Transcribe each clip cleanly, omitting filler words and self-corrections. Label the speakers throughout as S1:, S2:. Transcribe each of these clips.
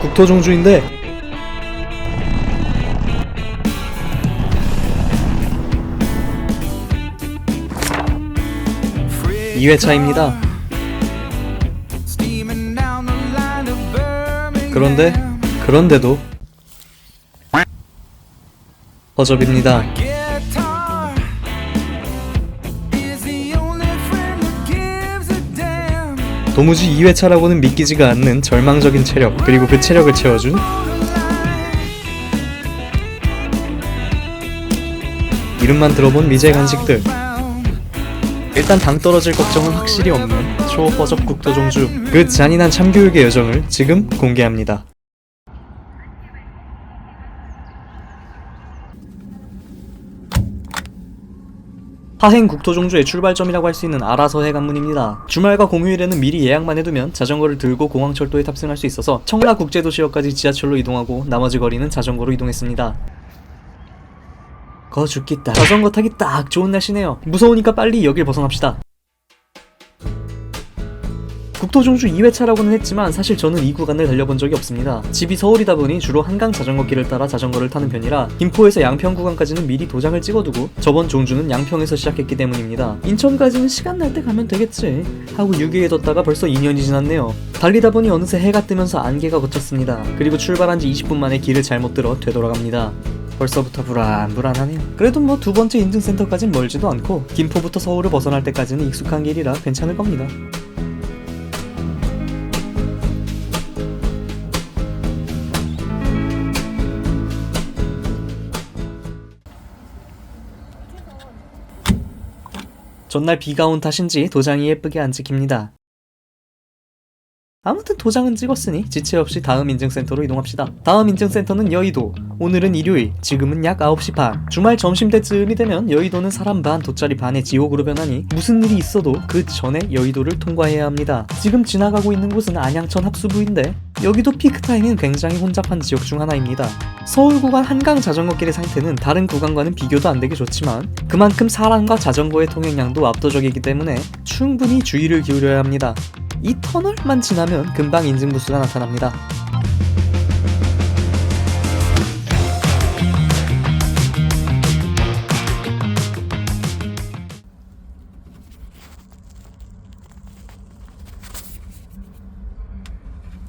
S1: 국토종주인데 2회차입니다. 그런데도 허접입니다. 도무지 2회차라고는 믿기지가 않는 절망적인 체력, 그리고 그 체력을 채워준 이름만 들어본 미제 간식들. 일단 당 떨어질 걱정은 확실히 없는 초허접 국토종주, 그 잔인한 참교육의 여정을 지금 공개합니다. 하행 국토종주의 출발점이라고 할 수 있는 아라서해 관문입니다. 주말과 공휴일에는 미리 예약만 해두면 자전거를 들고 공항철도에 탑승할 수 있어서 청라국제도시역까지 지하철로 이동하고 나머지 거리는 자전거로 이동했습니다. 거 죽겠다. 자전거 타기 딱 좋은 날씨네요. 무서우니까 빨리 여길 벗어납시다. 국토종주 2회차라고는 했지만 사실 저는 이 구간을 달려본 적이 없습니다. 집이 서울이다 보니 주로 한강 자전거길을 따라 자전거를 타는 편이라 김포에서 양평 구간까지는 미리 도장을 찍어두고 저번 종주는 양평에서 시작했기 때문입니다. 인천까지는 시간 날 때 가면 되겠지 하고 유기에 뒀다가 벌써 2년이 지났네요. 달리다 보니 어느새 해가 뜨면서 안개가 걷혔습니다. 그리고 출발한 지 20분 만에 길을 잘못 들어 되돌아갑니다. 벌써부터 불안하네요. 그래도 뭐 두 번째 인증센터까진 멀지도 않고 김포부터 서울을 벗어날 때까지는 익숙한 길이라 괜찮을 겁니다. 전날 비가 온 탓인지 도장이 예쁘게 안 찍힙니다. 아무튼 도장은 찍었으니 지체 없이 다음 인증센터로 이동합시다. 다음 인증센터는 여의도. 오늘은 일요일, 지금은 약 9시 반. 주말 점심때쯤이 되면 여의도는 사람 반, 돗자리 반의 지옥으로 변하니 무슨 일이 있어도 그 전에 여의도를 통과해야 합니다. 지금 지나가고 있는 곳은 안양천 합수부인데 여기도 피크타임인 굉장히 혼잡한 지역 중 하나입니다. 서울 구간 한강 자전거길의 상태는 다른 구간과는 비교도 안 되게 좋지만 그만큼 사람과 자전거의 통행량도 압도적이기 때문에 충분히 주의를 기울여야 합니다. 이 터널만 지나면 금방 인증부스가 나타납니다.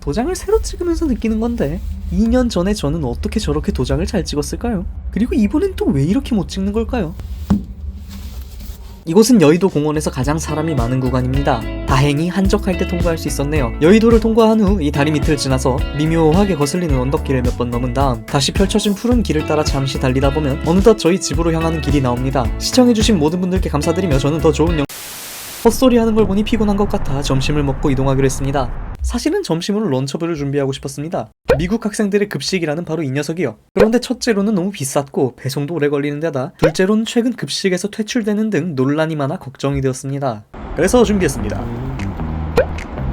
S1: 도장을 새로 찍으면서 느끼는 건데 2년 전에 저는 어떻게 저렇게 도장을 잘 찍었을까요? 그리고 이번엔 또 왜 이렇게 못 찍는 걸까요? 이곳은 여의도 공원에서 가장 사람이 많은 구간입니다. 다행히 한적할 때 통과할 수 있었네요. 여의도를 통과한 후 이 다리 밑을 지나서 미묘하게 거슬리는 언덕길을 몇 번 넘은 다음 다시 펼쳐진 푸른 길을 따라 잠시 달리다 보면 어느덧 저희 집으로 향하는 길이 나옵니다. 시청해주신 모든 분들께 감사드리며 저는 더 좋은 헛소리 하는 걸 보니 피곤한 것 같아 점심을 먹고 이동하기로 했습니다. 사실은 점심으로 런처블을 준비하고 싶었습니다. 미국 학생들의 급식이라는 바로 이 녀석이요. 그런데 첫째로는 너무 비쌌고 배송도 오래 걸리는 데다 둘째로는 최근 급식에서 퇴출되는 등 논란이 많아 걱정이 되었습니다. 그래서 준비했습니다.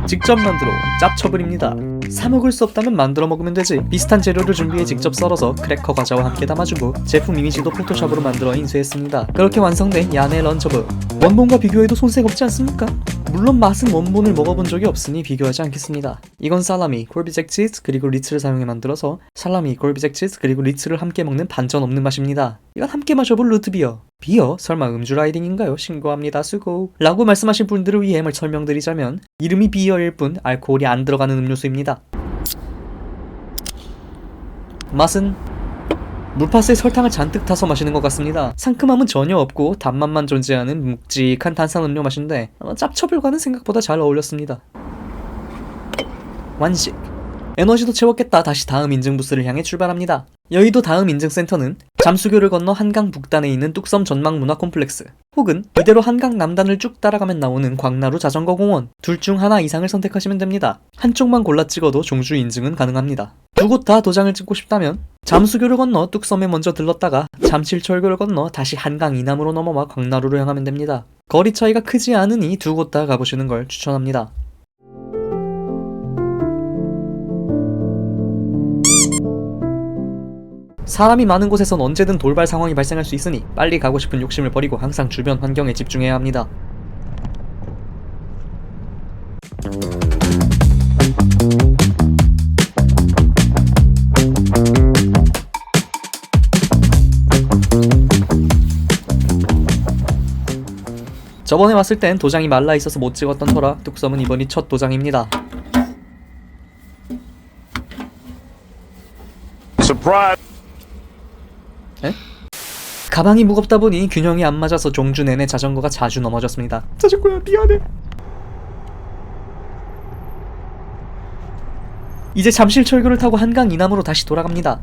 S1: 직접 만들어 온 짭처블입니다. 사 먹을 수 없다면 만들어 먹으면 되지. 비슷한 재료를 준비해 직접 썰어서 크래커 과자와 함께 담아주고 제품 이미지도 포토샵으로 만들어 인쇄했습니다. 그렇게 완성된 야네 런처블. 원본과 비교해도 손색 없지 않습니까? 물론 맛은 원본을 먹어본 적이 없으니 비교하지 않겠습니다. 이건 살라미, 콜비잭 치즈, 그리고 리츠를 사용해 만들어서 살라미, 콜비잭 치즈, 그리고 리츠를 함께 먹는 반전 없는 맛입니다. 이건 함께 마셔볼 루트비어. 비어? 설마 음주 라이딩인가요? 신고합니다. 수고. 라고 말씀하신 분들을 위해 설명드리자면 이름이 비어일 뿐 알코올이 안 들어가는 음료수입니다. 맛은 물파스에 설탕을 잔뜩 타서 마시는 것 같습니다. 상큼함은 전혀 없고 단맛만 존재하는 묵직한 탄산음료 맛인데 짭처블과는 생각보다 잘 어울렸습니다. 완식. 에너지도 채웠겠다. 다시 다음 인증부스를 향해 출발합니다. 여의도 다음 인증센터는 잠수교를 건너 한강 북단에 있는 뚝섬 전망문화 콤플렉스, 혹은 이대로 한강 남단을 쭉 따라가면 나오는 광나루 자전거공원, 둘 중 하나 이상을 선택하시면 됩니다. 한쪽만 골라 찍어도 종주 인증은 가능합니다. 두 곳 다 도장을 찍고 싶다면 잠수교를 건너 뚝섬에 먼저 들렀다가 잠실철교를 건너 다시 한강 이남으로 넘어와 광나루로 향하면 됩니다. 거리 차이가 크지 않으니 두 곳 다 가보시는 걸 추천합니다. 사람이 많은 곳에선 언제든 돌발 상황이 발생할 수 있으니 빨리 가고 싶은 욕심을 버리고 항상 주변 환경에 집중해야 합니다. 저번에 왔을 땐 도장이 말라있어서 못 찍었던 터라 뚝섬은 이번이 첫 도장입니다.
S2: Surprise!
S1: 에? 가방이 무겁다 보니 균형이 안 맞아서 종주 내내 자전거가 자주 넘어졌습니다. 자전거야 미안해. 이제 잠실철교를 타고 한강 이남으로 다시 돌아갑니다.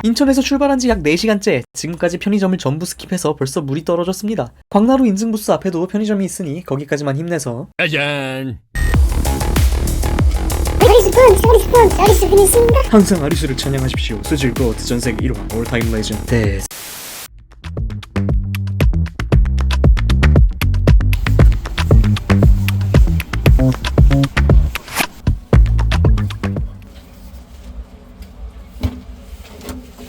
S1: 인천에서 출발한 지 약 4시간째, 지금까지 편의점을 전부 스킵해서 벌써 물이 떨어졌습니다. 광나루 인증부스 앞에도 편의점이 있으니 거기까지만 힘내서
S2: 짜잔!
S3: 어리스군 있습니다.
S1: 항상 아리수를 찬양하십시오. 수질고 전세계 1화 올타임 레전드 데스.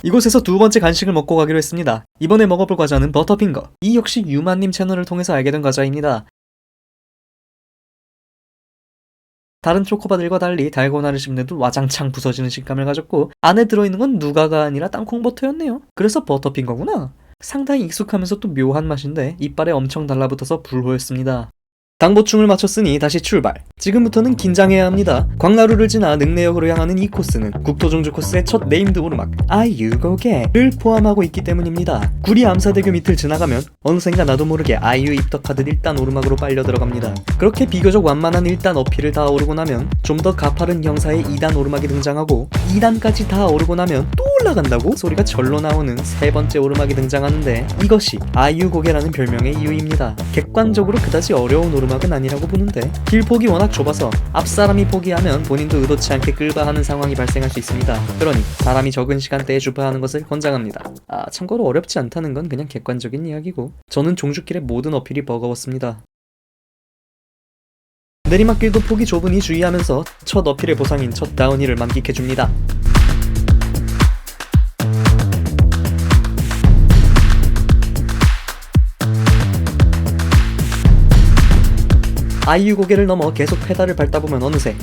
S1: 이곳에서 두 번째 간식을 먹고 가기로 했습니다. 이번에 먹어볼 과자는 버터핑거. 이 역시 유마님 채널을 통해서 알게 된 과자입니다. 다른 초코바들과 달리 달고나를 씹는데도 와장창 부서지는 식감을 가졌고, 안에 들어있는 건 누가가 아니라 땅콩버터였네요. 그래서 버터핑거구나. 상당히 익숙하면서 또 묘한 맛인데 이빨에 엄청 달라붙어서 불호였습니다. 당 보충을 마쳤으니 다시 출발. 지금부터는 긴장해야 합니다. 광나루를 지나 능내역으로 향하는 이 코스는 국토종주 코스의 첫 네임드 오르막 아이유고개를 포함하고 있기 때문입니다. 구리 암사대교 밑을 지나가면 어느샌가 나도 모르게 아이유 입덕하듯 1단 오르막으로 빨려 들어갑니다. 그렇게 비교적 완만한 1단 어필을 다 오르고 나면 좀 더 가파른 경사의 2단 오르막이 등장하고 2단까지 다 오르고 나면 또 올라간다고 소리가 절로 나오는 세 번째 오르막이 등장하는데, 이것이 아이유고개라는 별명의 이유입니다. 객관적으로 그다지 어려운 오르막은 아니라고 보는데 길폭이 워낙 좁아서 앞사람이 포기하면 본인도 의도치 않게 끌바하는 상황이 발생할 수 있습니다. 그러니 사람이 적은 시간대에 주파하는 것을 권장합니다. 참고로 어렵지 않다는 건 그냥 객관적인 이야기고, 저는 종주길의 모든 어필이 버거웠습니다. 내리막길도 폭이 좁으니 주의하면서 첫 어필의 보상인 첫 다운힐을 만끽해줍니다. 아이유 고개를 넘어 계속 페달을 밟다 보면 어느새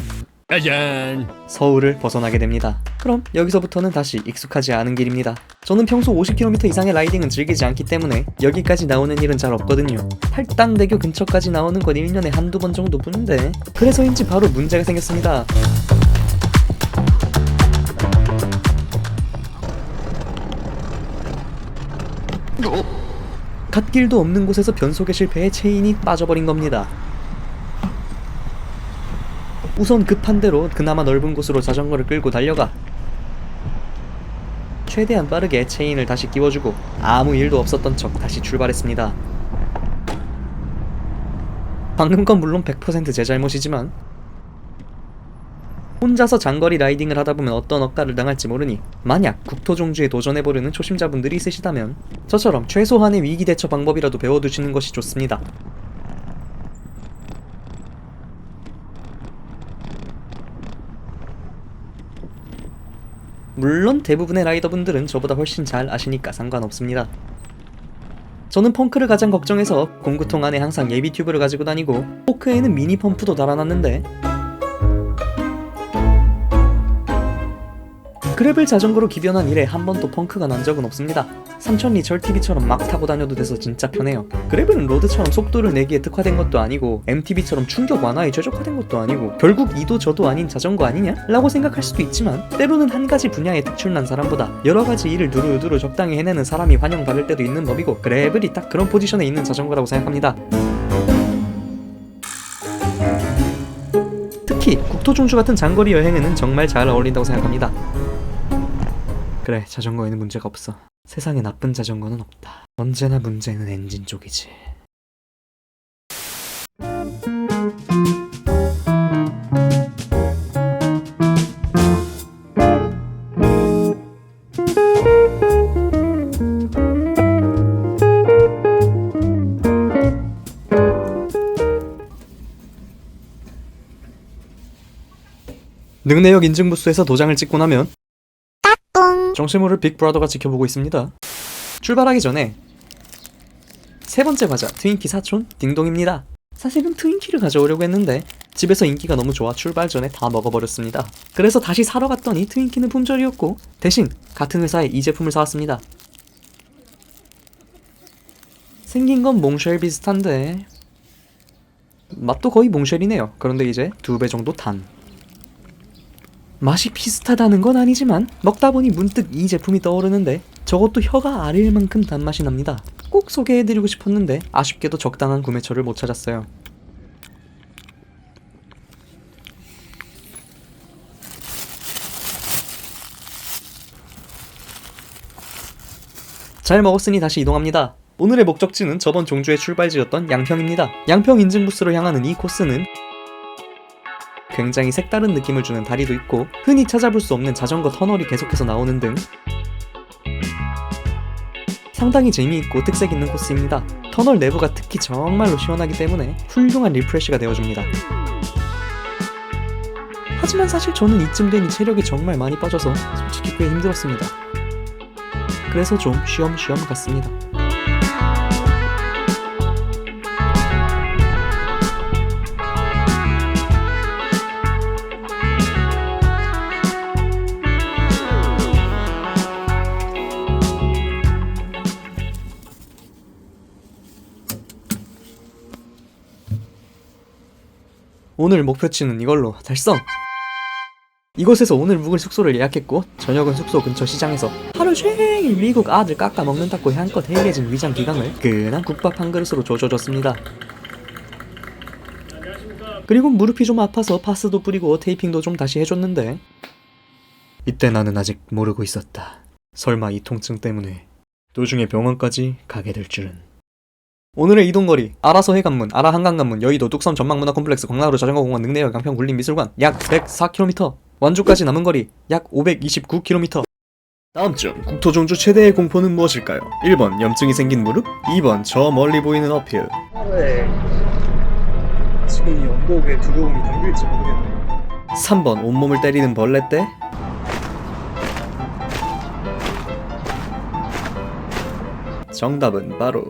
S2: 짜잔!
S1: 서울을 벗어나게 됩니다. 그럼 여기서부터는 다시 익숙하지 않은 길입니다. 저는 평소 50km 이상의 라이딩은 즐기지 않기 때문에 여기까지 나오는 일은 잘 없거든요. 팔당대교 근처까지 나오는 건 1년에 한두 번 정도뿐인데, 그래서인지 바로 문제가 생겼습니다. 갓길도 없는 곳에서 변속에 실패해 체인이 빠져버린 겁니다. 우선 급한 대로 그나마 넓은 곳으로 자전거를 끌고 달려가 최대한 빠르게 체인을 다시 끼워주고 아무 일도 없었던 척 다시 출발했습니다. 방금 건 물론 100% 제 잘못이지만 혼자서 장거리 라이딩을 하다보면 어떤 억가를 당할지 모르니, 만약 국토종주에 도전해보려는 초심자분들이 있으시다면 저처럼 최소한의 위기 대처 방법이라도 배워두시는 것이 좋습니다. 물론 대부분의 라이더분들은 저보다 훨씬 잘 아시니까 상관없습니다. 저는 펑크를 가장 걱정해서 공구통 안에 항상 예비 튜브를 가지고 다니고 포크에는 미니 펌프도 달아놨는데, 그래블 자전거로 기변한 이래 한 번도 펑크가 난 적은 없습니다. 삼천리 절TV처럼 막 타고 다녀도 돼서 진짜 편해요. 그래블은 로드처럼 속도를 내기에 특화된 것도 아니고 MTB처럼 충격 완화에 최적화된 것도 아니고 결국 이도 저도 아닌 자전거 아니냐? 라고 생각할 수도 있지만, 때로는 한 가지 분야에 특출난 사람보다 여러 가지 일을 두루두루 적당히 해내는 사람이 환영받을 때도 있는 법이고, 그래블이 딱 그런 포지션에 있는 자전거라고 생각합니다. 특히 국토종주 같은 장거리 여행에는 정말 잘 어울린다고 생각합니다. 그래, 자전거에는 문제가 없어. 세상에 나쁜 자전거는 없다. 언제나 문제는 엔진 쪽이지. 능내역 인증부스에서 도장을 찍고 나면 정체모를 빅브라더가 지켜보고 있습니다. 출발하기 전에 세 번째 과자 트윈키 사촌 딩동입니다. 사실은 트윈키를 가져오려고 했는데 집에서 인기가 너무 좋아 출발 전에 다 먹어버렸습니다. 그래서 다시 사러 갔더니 트윈키는 품절이었고 대신 같은 회사에 이 제품을 사왔습니다. 생긴 건 몽쉘 비슷한데 맛도 거의 몽쉘이네요. 그런데 이제 2배 정도 단. 맛이 비슷하다는 건 아니지만 먹다 보니 문득 이 제품이 떠오르는데 저것도 혀가 아릴 만큼 단맛이 납니다. 꼭 소개해드리고 싶었는데 아쉽게도 적당한 구매처를 못 찾았어요. 잘 먹었으니 다시 이동합니다. 오늘의 목적지는 저번 종주의 출발지였던 양평입니다. 양평 인증 부스로 향하는 이 코스는 굉장히 색다른 느낌을 주는 다리도 있고 흔히 찾아볼 수 없는 자전거 터널이 계속해서 나오는 등 상당히 재미있고 특색 있는 코스입니다. 터널 내부가 특히 정말로 시원하기 때문에 훌륭한 리프레시가 되어줍니다. 하지만 사실 저는 이쯤 되니 체력이 정말 많이 빠져서 솔직히 꽤 힘들었습니다. 그래서 좀 쉬엄쉬엄 갔습니다. 오늘 목표치는 이걸로 달성! 이곳에서 오늘 묵을 숙소를 예약했고 저녁은 숙소 근처 시장에서 하루 종일 미국 아들 깎아 먹는다고 향껏 해이해진 위장 기강을 끈한 국밥 한 그릇으로 조져줬습니다. 그리고 무릎이 좀 아파서 파스도 뿌리고 테이핑도 좀 다시 해줬는데 이때 나는 아직 모르고 있었다. 설마 이 통증 때문에 도중에 병원까지 가게 될 줄은. 오늘의 이동거리 아라서 해관문, 아라 한강관문, 여의도 뚝섬 전망문화 콤플렉스, 광나루 자전거공원, 능내역, 양평 굴림미술관 약 104km, 완주까지 남은 거리 약 529km. 다음쯤 국토종주 최대의 공포는 무엇일까요? 1번 염증이 생긴 무릎, 2번 저 멀리 보이는 어필. 지금 이 언덕에 두려움이 담길지 모르겠네요. 3번 온몸을 때리는 벌레 때, 정답은 바로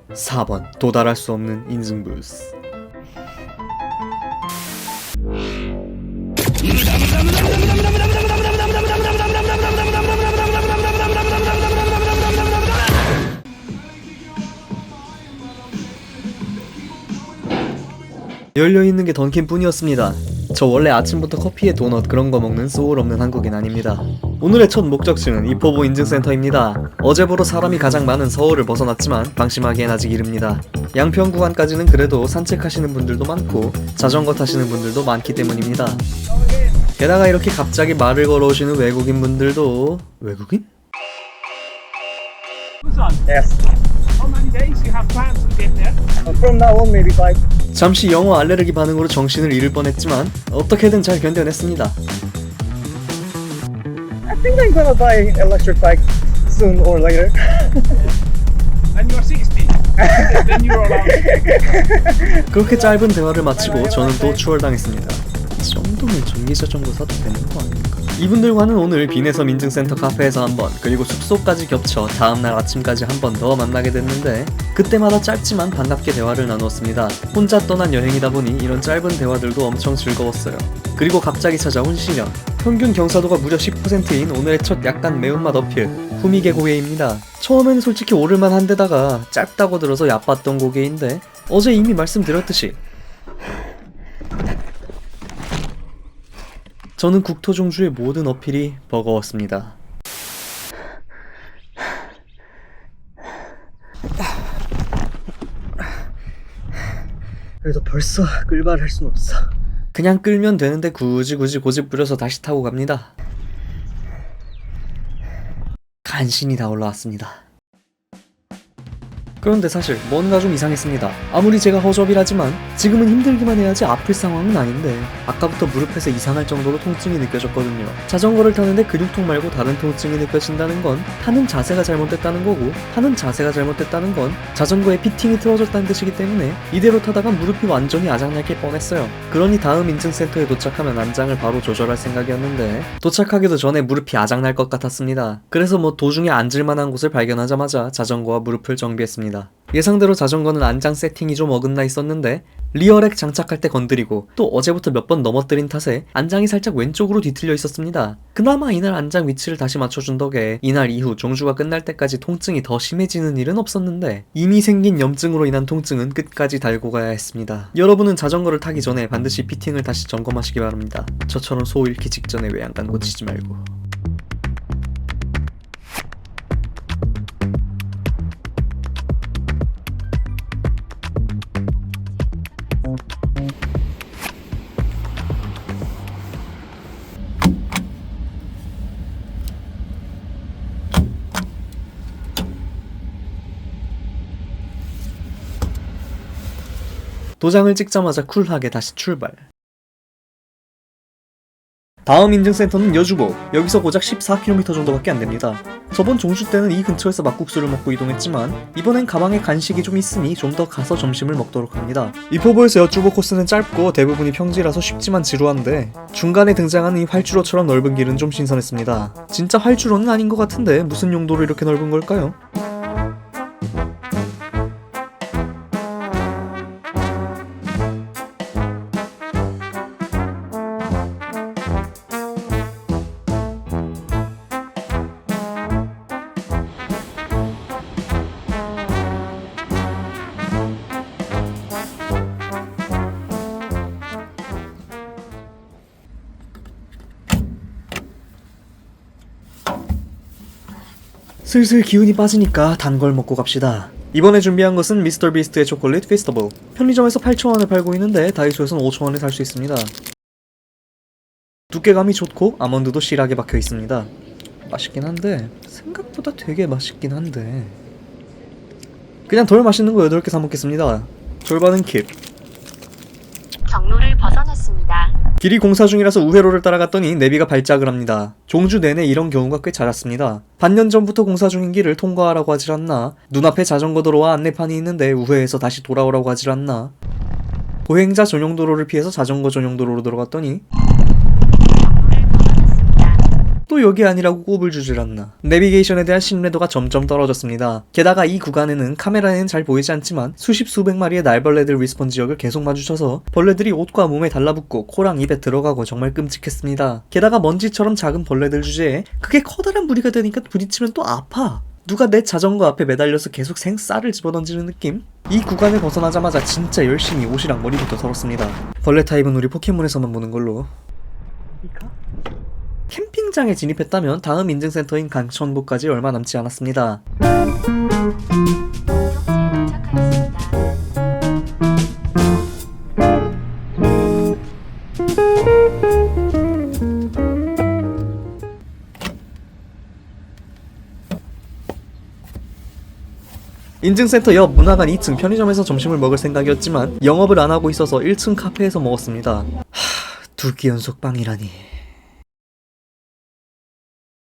S1: 4번 도달할 수 없는 인증부스. 열려있는 게 던킨 뿐이었습니다. 저 원래 아침부터 커피에 도넛 그런 거 먹는 소울 없는 한국인 아닙니다. 오늘의 첫 목적지는 이포보 인증센터입니다. 어제보로 사람이 가장 많은 서울을 벗어났지만 방심하기엔 아직 이릅니다. 양평 구간까지는 그래도 산책하시는 분들도 많고 자전거 타시는 분들도 많기 때문입니다. 게다가 이렇게 갑자기 말을 걸어오시는 외국인 분들도 외국인?
S4: Yes.
S5: How many days you have plans to get there?
S4: From now on, maybe 5.
S1: 잠시 영어 알레르기 반응으로 정신을 잃을 뻔했지만 어떻게든 잘 견뎌냈습니다.
S4: I think I'm gonna buy electric bike soon or later.
S5: And you're 60. Then you're allowed.
S1: 그렇게 짧은 대화를 마치고 저는 또 추월당했습니다. 이 정도면 전기자전거 사도 되는 거 아닙니까? 이분들과는 오늘 비내섬 인증센터 카페에서 한 번, 그리고 숙소까지 겹쳐 다음날 아침까지 한 번 더 만나게 됐는데 그때마다 짧지만 반갑게 대화를 나누었습니다. 혼자 떠난 여행이다 보니 이런 짧은 대화들도 엄청 즐거웠어요. 그리고 갑자기 찾아온 시련. 평균 경사도가 무려 10%인 오늘의 첫 약간 매운맛 어필, 후미게 고개입니다. 처음엔 솔직히 오를만 한데다가 짧다고 들어서 얕봤던 고개인데 어제 이미 말씀드렸듯이 저는 국토종주의 모든 어필이 버거웠습니다.
S4: 그래도 벌써 끌바를 할 순 없어.
S1: 그냥 끌면 되는데 굳이 고집 부려서 다시 타고 갑니다. 간신히 다 올라왔습니다. 그런데 사실 뭔가 좀 이상했습니다. 아무리 제가 허접이라지만 지금은 힘들기만 해야지 아플 상황은 아닌데 아까부터 무릎에서 이상할 정도로 통증이 느껴졌거든요. 자전거를 타는데 근육통 말고 다른 통증이 느껴진다는 건 타는 자세가 잘못됐다는 거고, 타는 자세가 잘못됐다는 건 자전거의 피팅이 틀어졌다는 뜻이기 때문에 이대로 타다가 무릎이 완전히 아작날 게 뻔했어요. 그러니 다음 인증센터에 도착하면 안장을 바로 조절할 생각이었는데 도착하기도 전에 무릎이 아작날 것 같았습니다. 그래서 도중에 앉을 만한 곳을 발견하자마자 자전거와 무릎을 정비했습니다. 있었습니다. 예상대로 자전거는 안장 세팅이 좀 어긋나 있었는데 리어렉 장착할 때 건드리고 또 어제부터 몇 번 넘어뜨린 탓에 안장이 살짝 왼쪽으로 뒤틀려 있었습니다. 그나마 이날 안장 위치를 다시 맞춰준 덕에 이날 이후 종주가 끝날 때까지 통증이 더 심해지는 일은 없었는데 이미 생긴 염증으로 인한 통증은 끝까지 달고 가야 했습니다. 여러분은 자전거를 타기 전에 반드시 피팅을 다시 점검하시기 바랍니다. 저처럼 소 잃기 직전에 외양간 고치지 말고. 도장을 찍자마자 쿨하게 다시 출발. 다음 인증센터는 여주보. 여기서 고작 14km 정도밖에 안됩니다. 저번 종주 때는 이 근처에서 막국수를 먹고 이동했지만 이번엔 가방에 간식이 좀 있으니 좀 더 가서 점심을 먹도록 합니다. 이포보에서 여주보 코스는 짧고 대부분이 평지라서 쉽지만 지루한데 중간에 등장하는 이 활주로처럼 넓은 길은 좀 신선했습니다. 진짜 활주로는 아닌 것 같은데 무슨 용도로 이렇게 넓은 걸까요? 슬슬 기운이 빠지니까 단 걸 먹고 갑시다. 이번에 준비한 것은 미스터 비스트의 초콜릿 페스티벌. 편의점에서 8,000원에 팔고 있는데 다이소에선 5,000원에 살 수 있습니다. 두께감이 좋고 아몬드도 실하게 박혀 있습니다. 맛있긴 한데 생각보다 되게 맛있긴 한데 그냥 덜 맛있는 거 8개 사 먹겠습니다. 절반은 킵.
S6: 경로를 벗어났습니다.
S1: 길이 공사 중이라서 우회로를 따라갔더니 내비가 발작을 합니다. 종주 내내 이런 경우가 꽤 잦았습니다. 반년 전부터 공사 중인 길을 통과하라고 하질 않나, 눈앞에 자전거 도로와 안내판이 있는데 우회해서 다시 돌아오라고 하질 않나, 보행자 전용 도로를 피해서 자전거 전용 도로로 들어갔더니 또 여기 아니라고 꼽을 주질 않나. 내비게이션에 대한 신뢰도가 점점 떨어졌습니다. 게다가 이 구간에는 카메라에는 잘 보이지 않지만 수십 수백 마리의 날벌레들 리스폰 지역을 계속 마주쳐서 벌레들이 옷과 몸에 달라붙고 코랑 입에 들어가고 정말 끔찍했습니다. 게다가 먼지처럼 작은 벌레들 주제에 그게 커다란 무리가 되니까 부딪히면 또 아파. 누가 내 자전거 앞에 매달려서 계속 생쌀을 집어던지는 느낌? 이 구간을 벗어나자마자 진짜 열심히 옷이랑 머리부터 털었습니다. 벌레 타입은 우리 포켓몬에서만 보는 걸로. 캠핑장에 진입했다면 다음 인증센터인 강천보까지 얼마 남지 않았습니다. 인증센터 옆 문화관 2층 편의점에서 점심을 먹을 생각이었지만 영업을 안 하고 있어서 1층 카페에서 먹었습니다. 두 끼 연속 빵이라니.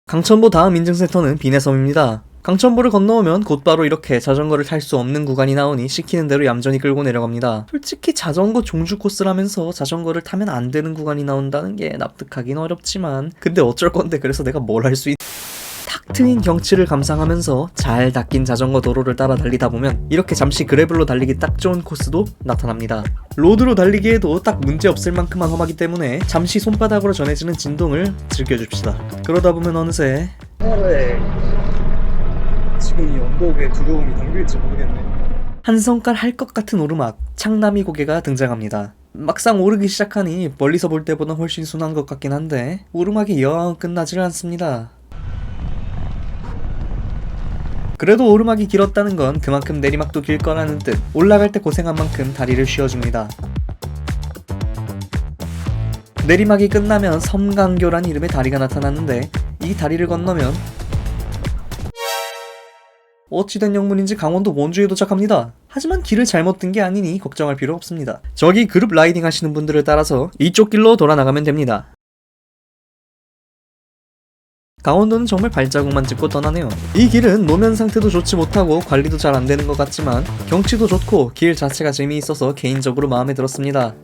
S1: 강천보 다음 인증센터는 비내섬입니다. 강천보를 건너오면 곧바로 이렇게 자전거를 탈 수 없는 구간이 나오니 시키는 대로 얌전히 끌고 내려갑니다. 솔직히 자전거 종주 코스라면서 자전거를 타면 안 되는 구간이 나온다는 게 납득하긴 어렵지만 근데 어쩔 건데 그래서 내가 뭘 할 수 있... 탁 트인 경치를 감상하면서 잘 닦인 자전거 도로를 따라 달리다 보면 이렇게 잠시 그래블로 달리기 딱 좋은 코스도 나타납니다. 로드로 달리기에도 딱 문제없을 만큼만 험하기 때문에 잠시 손바닥으로 전해지는 진동을 즐겨줍시다. 그러다 보면 어느새
S4: 지금 이 언덕에 두려움이 담길지 모르겠네.
S1: 한 성깔 할 것 같은 오르막 창남이 고개가 등장합니다. 막상 오르기 시작하니 멀리서 볼 때보다 훨씬 순한 것 같긴 한데 오르막이 영 끝나질 않습니다. 그래도 오르막이 길었다는 건 그만큼 내리막도 길 거라는 뜻. 올라갈 때 고생한 만큼 다리를 쉬어줍니다. 내리막이 끝나면 섬강교란 이름의 다리가 나타났는데 이 다리를 건너면 어찌된 영문인지 강원도 원주에 도착합니다. 하지만 길을 잘못 든 게 아니니 걱정할 필요 없습니다. 저기 그룹 라이딩 하시는 분들을 따라서 이쪽 길로 돌아 나가면 됩니다. 강원도는 정말 발자국만 짚고 떠나네요. 이 길은 노면 상태도 좋지 못하고 관리도 잘 안되는 것 같지만 경치도 좋고 길 자체가 재미있어서 개인적으로 마음에 들었습니다.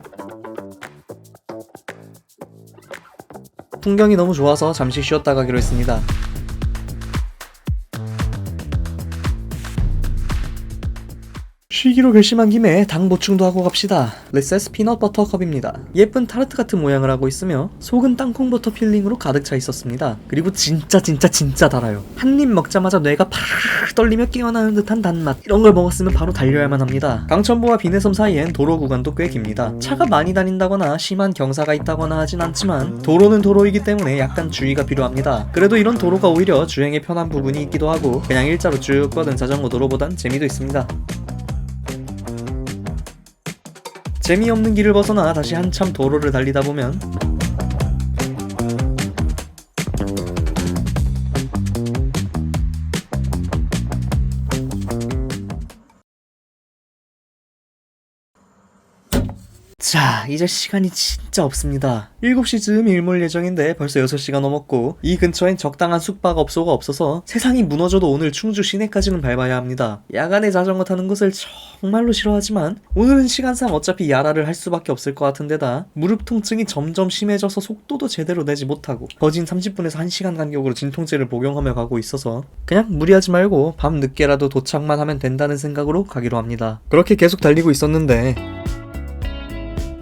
S1: 풍경이 너무 좋아서 잠시 쉬었다 가기로 했습니다. 줄이기로 결심한 김에 당 보충도 하고 갑시다. 리세스 피넛 버터 컵입니다. 예쁜 타르트 같은 모양을 하고 있으며 속은 땅콩 버터 필링으로 가득 차 있었습니다. 그리고 진짜 달아요. 한 입 먹자마자 뇌가 팍 떨리며 깨어나는 듯한 단맛. 이런 걸 먹었으면 바로 달려야만 합니다. 강천부와 비내섬 사이엔 도로 구간도 꽤 깁니다. 차가 많이 다닌다거나 심한 경사가 있다거나 하진 않지만 도로는 도로이기 때문에 약간 주의가 필요합니다. 그래도 이런 도로가 오히려 주행에 편한 부분이 있기도 하고 그냥 일자로 쭉 뻗은 자전거 도로보단 재미도 있습니다. 재미없는 길을 벗어나 다시 한참 도로를 달리다 보면 자, 이제 시간이 진짜 없습니다. 7시쯤 일몰 예정인데 벌써 6시가 넘었고 이 근처엔 적당한 숙박업소가 없어서 세상이 무너져도 오늘 충주 시내까지는 밟아야 합니다. 야간에 자전거 타는 것을 정말로 싫어하지만 오늘은 시간상 어차피 야라를 할 수밖에 없을 것 같은데다 무릎 통증이 점점 심해져서 속도도 제대로 내지 못하고 거진 30분에서 1시간 간격으로 진통제를 복용하며 가고 있어서 그냥 무리하지 말고 밤 늦게라도 도착만 하면 된다는 생각으로 가기로 합니다. 그렇게 계속 달리고 있었는데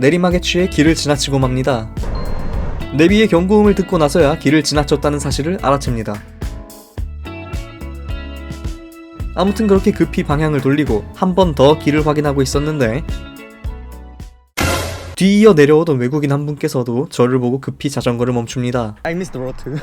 S1: 내리막에 취해 길을 지나치고 맙니다. 내비의 경고음을 듣고 나서야 길을 지나쳤다는 사실을 알아챕니다. 아무튼 그렇게 급히 방향을 돌리고 한 번 더 길을 확인하고 있었는데 뒤이어 내려오던 외국인 한 분께서도 저를 보고 급히 자전거를 멈춥니다.
S4: I missed the road too.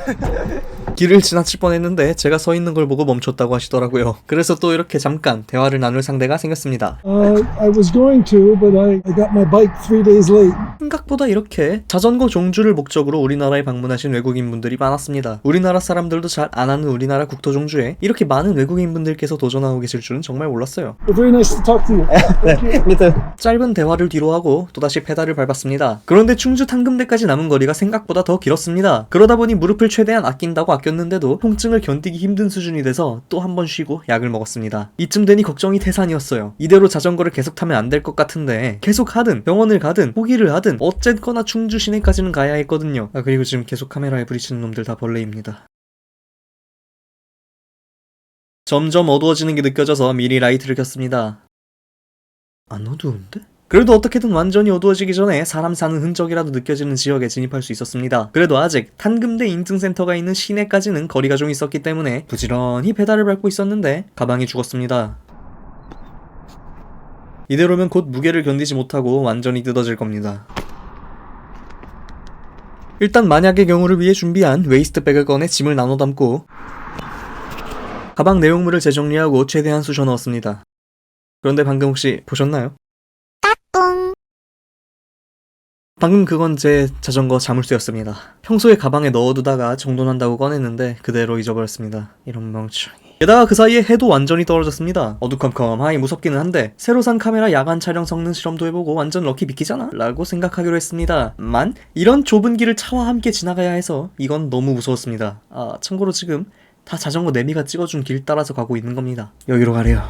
S1: 길을 지나칠 뻔했는데 제가 서 있는 걸 보고 멈췄다고 하시더라고요. 그래서 또 이렇게 잠깐 대화를 나눌 상대가 생겼습니다.
S6: I was going to, but I got my bike 3 days late.
S1: 생각보다 이렇게 자전거 종주를 목적으로 우리나라에 방문하신 외국인분들이 많았습니다. 우리나라 사람들도 잘 안 하는 우리나라 국토 종주에 이렇게 많은 외국인분들께서 도전하고 계실 줄은 정말 몰랐어요.
S6: Very nice to talk to you.
S4: Me too.
S1: 짧은 대화를 뒤로 하고 또다시 페달을 밟았습니다. 그런데 충주 탕금대까지 남은 거리가 생각보다 더 길었습니다. 그러다 보니 무릎을 최대한 아낀다고 아꼈는데도 통증을 견디기 힘든 수준이 돼서 또 한 번 쉬고 약을 먹었습니다. 이쯤 되니 걱정이 태산이었어요. 이대로 자전거를 계속 타면 안 될 것 같은데 계속 하든 병원을 가든 포기를 하든 어쨌거나 충주 시내까지는 가야 했거든요. 그리고 지금 계속 카메라에 부딪히는 놈들 다 벌레입니다. 점점 어두워지는 게 느껴져서 미리 라이트를 켰습니다. 안 어두운데? 그래도 어떻게든 완전히 어두워지기 전에 사람 사는 흔적이라도 느껴지는 지역에 진입할 수 있었습니다. 그래도 아직 탕금대 인증센터가 있는 시내까지는 거리가 좀 있었기 때문에 부지런히 페달을 밟고 있었는데 가방이 죽었습니다. 이대로면 곧 무게를 견디지 못하고 완전히 뜯어질 겁니다. 일단 만약의 경우를 위해 준비한 웨이스트백을 꺼내 짐을 나눠 담고 가방 내용물을 재정리하고 최대한 쑤셔 넣었습니다. 그런데 방금 혹시 보셨나요? 방금 그건 제 자전거 자물쇠였습니다. 평소에 가방에 넣어두다가 정돈한다고 꺼냈는데 그대로 잊어버렸습니다. 이런 멍청이. 게다가 그 사이에 해도 완전히 떨어졌습니다. 어두컴컴하니 무섭기는 한데 새로 산 카메라 야간 촬영 성능 실험도 해보고 완전 럭키 비키잖아? 라고 생각하기로 했습니다만 이런 좁은 길을 차와 함께 지나가야 해서 이건 너무 무서웠습니다. 참고로 지금 다 자전거 내미가 찍어준 길 따라서 가고 있는 겁니다. 여기로 가래요.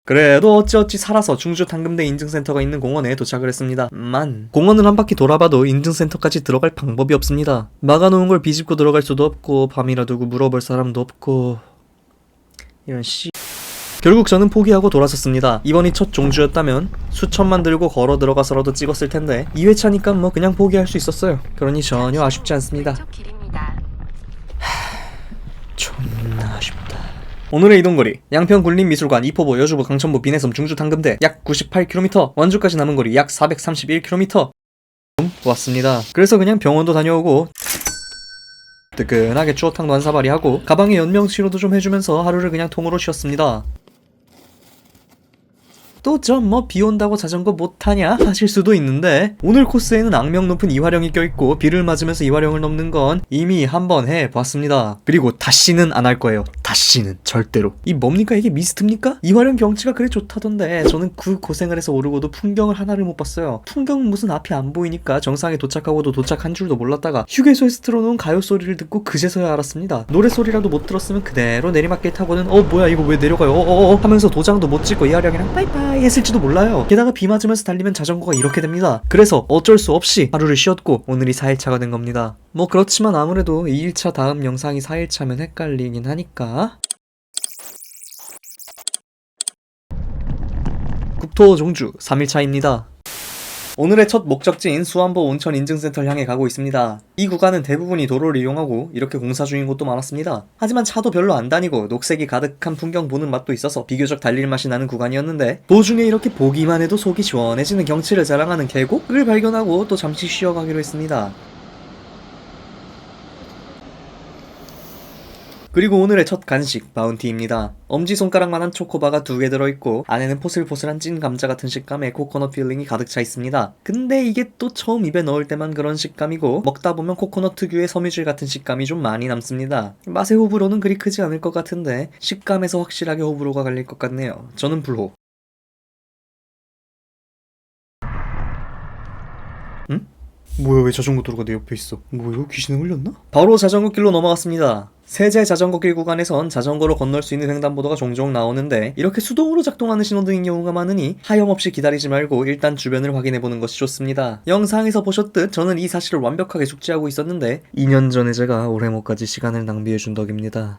S1: 그래도 어찌어찌 살아서 충주 탕금대 인증센터가 있는 공원에 도착을 했습니다만 공원을 한 바퀴 돌아봐도 인증센터까지 들어갈 방법이 없습니다. 막아놓은 걸 비집고 들어갈 수도 없고 밤이라 두고 물어볼 사람도 없고 이런 씨. 결국 저는 포기하고 돌아섰습니다. 이번이 첫 종주였다면 수천만 들고 걸어 들어가서라도 찍었을 텐데 2회차니까 뭐 그냥 포기할 수 있었어요. 그러니 전혀 아쉽지 않습니다. 존나 아쉽다. 오늘의 이동거리 양평 군림미술관, 이포보, 여주부, 강천부, 비내섬, 충주 탕금대 약 98km, 완주까지 남은 거리 약 431km 왔습니다. 그래서 그냥 병원도 다녀오고 뜨끈하게 추어탕도 한 사발이 하고 가방에 연명 치료도 좀 해주면서 하루를 그냥 통으로 쉬었습니다. 또 좀 뭐 비온다고 자전거 못 타냐 하실 수도 있는데 오늘 코스에는 악명 높은 이화령이 껴있고 비를 맞으면서 이화령을 넘는 건 이미 한번 해봤습니다. 그리고 다시는 안 할 거예요. 다시는 절대로. 이 뭡니까 이게 미스트입니까? 이화령 경치가 그래 좋다던데 저는 그 고생을 해서 오르고도 풍경을 하나를 못 봤어요. 풍경은 무슨 앞이 안 보이니까 정상에 도착하고도 도착한 줄도 몰랐다가 휴게소에서 틀어놓은 가요 소리를 듣고 그제서야 알았습니다. 노래 소리라도 못 들었으면 그대로 내리막길 타고는 뭐야 이거 왜 내려가요 하면서 도장도 못 찍고 이화령이랑 빠이빠이 했을지도 몰라요. 게다가 비 맞으면서 달리면 자전거가 이렇게 됩니다. 그래서 어쩔 수 없이 하루를 쉬었고 오늘이 4일차가 된 겁니다. 뭐 그렇지만 아무래도 2일차 다음 영상이 4일차면 헷갈리긴 하니까 국토 종주 3일차입니다. 오늘의 첫 목적지인 수안보 온천 인증센터를 향해 가고 있습니다. 이 구간은 대부분이 도로를 이용하고 이렇게 공사 중인 곳도 많았습니다. 하지만 차도 별로 안 다니고 녹색이 가득한 풍경 보는 맛도 있어서 비교적 달릴 맛이 나는 구간이었는데, 도중에 이렇게 보기만 해도 속이 시원해지는 경치를 자랑하는 계곡을 발견하고 또 잠시 쉬어가기로 했습니다. 그리고 오늘의 첫 간식 바운티입니다. 엄지손가락만한 초코바가 2개 들어있고 안에는 포슬포슬한 찐 감자 같은 식감의 코코넛 필링이 가득 차 있습니다. 근데 이게 또 처음 입에 넣을 때만 그런 식감이고 먹다 보면 코코넛 특유의 섬유질 같은 식감이 좀 많이 남습니다. 맛의 호불호는 그리 크지 않을 것 같은데 식감에서 확실하게 호불호가 갈릴 것 같네요. 저는 불호. 응? 뭐야, 왜 자전거 도로가 내 옆에 있어? 뭐야, 귀신에 흘렸나? 바로 자전거 길로 넘어갔습니다. 세제 자전거 길 구간에선 자전거로 건널 수 있는 횡단보도가 종종 나오는데 이렇게 수동으로 작동하는 신호등인 경우가 많으니 하염없이 기다리지 말고 일단 주변을 확인해보는 것이 좋습니다. 영상에서 보셨듯 저는 이 사실을 완벽하게 숙지하고 있었는데 2년 전에 제가 올해모까지 시간을 낭비해준 덕입니다.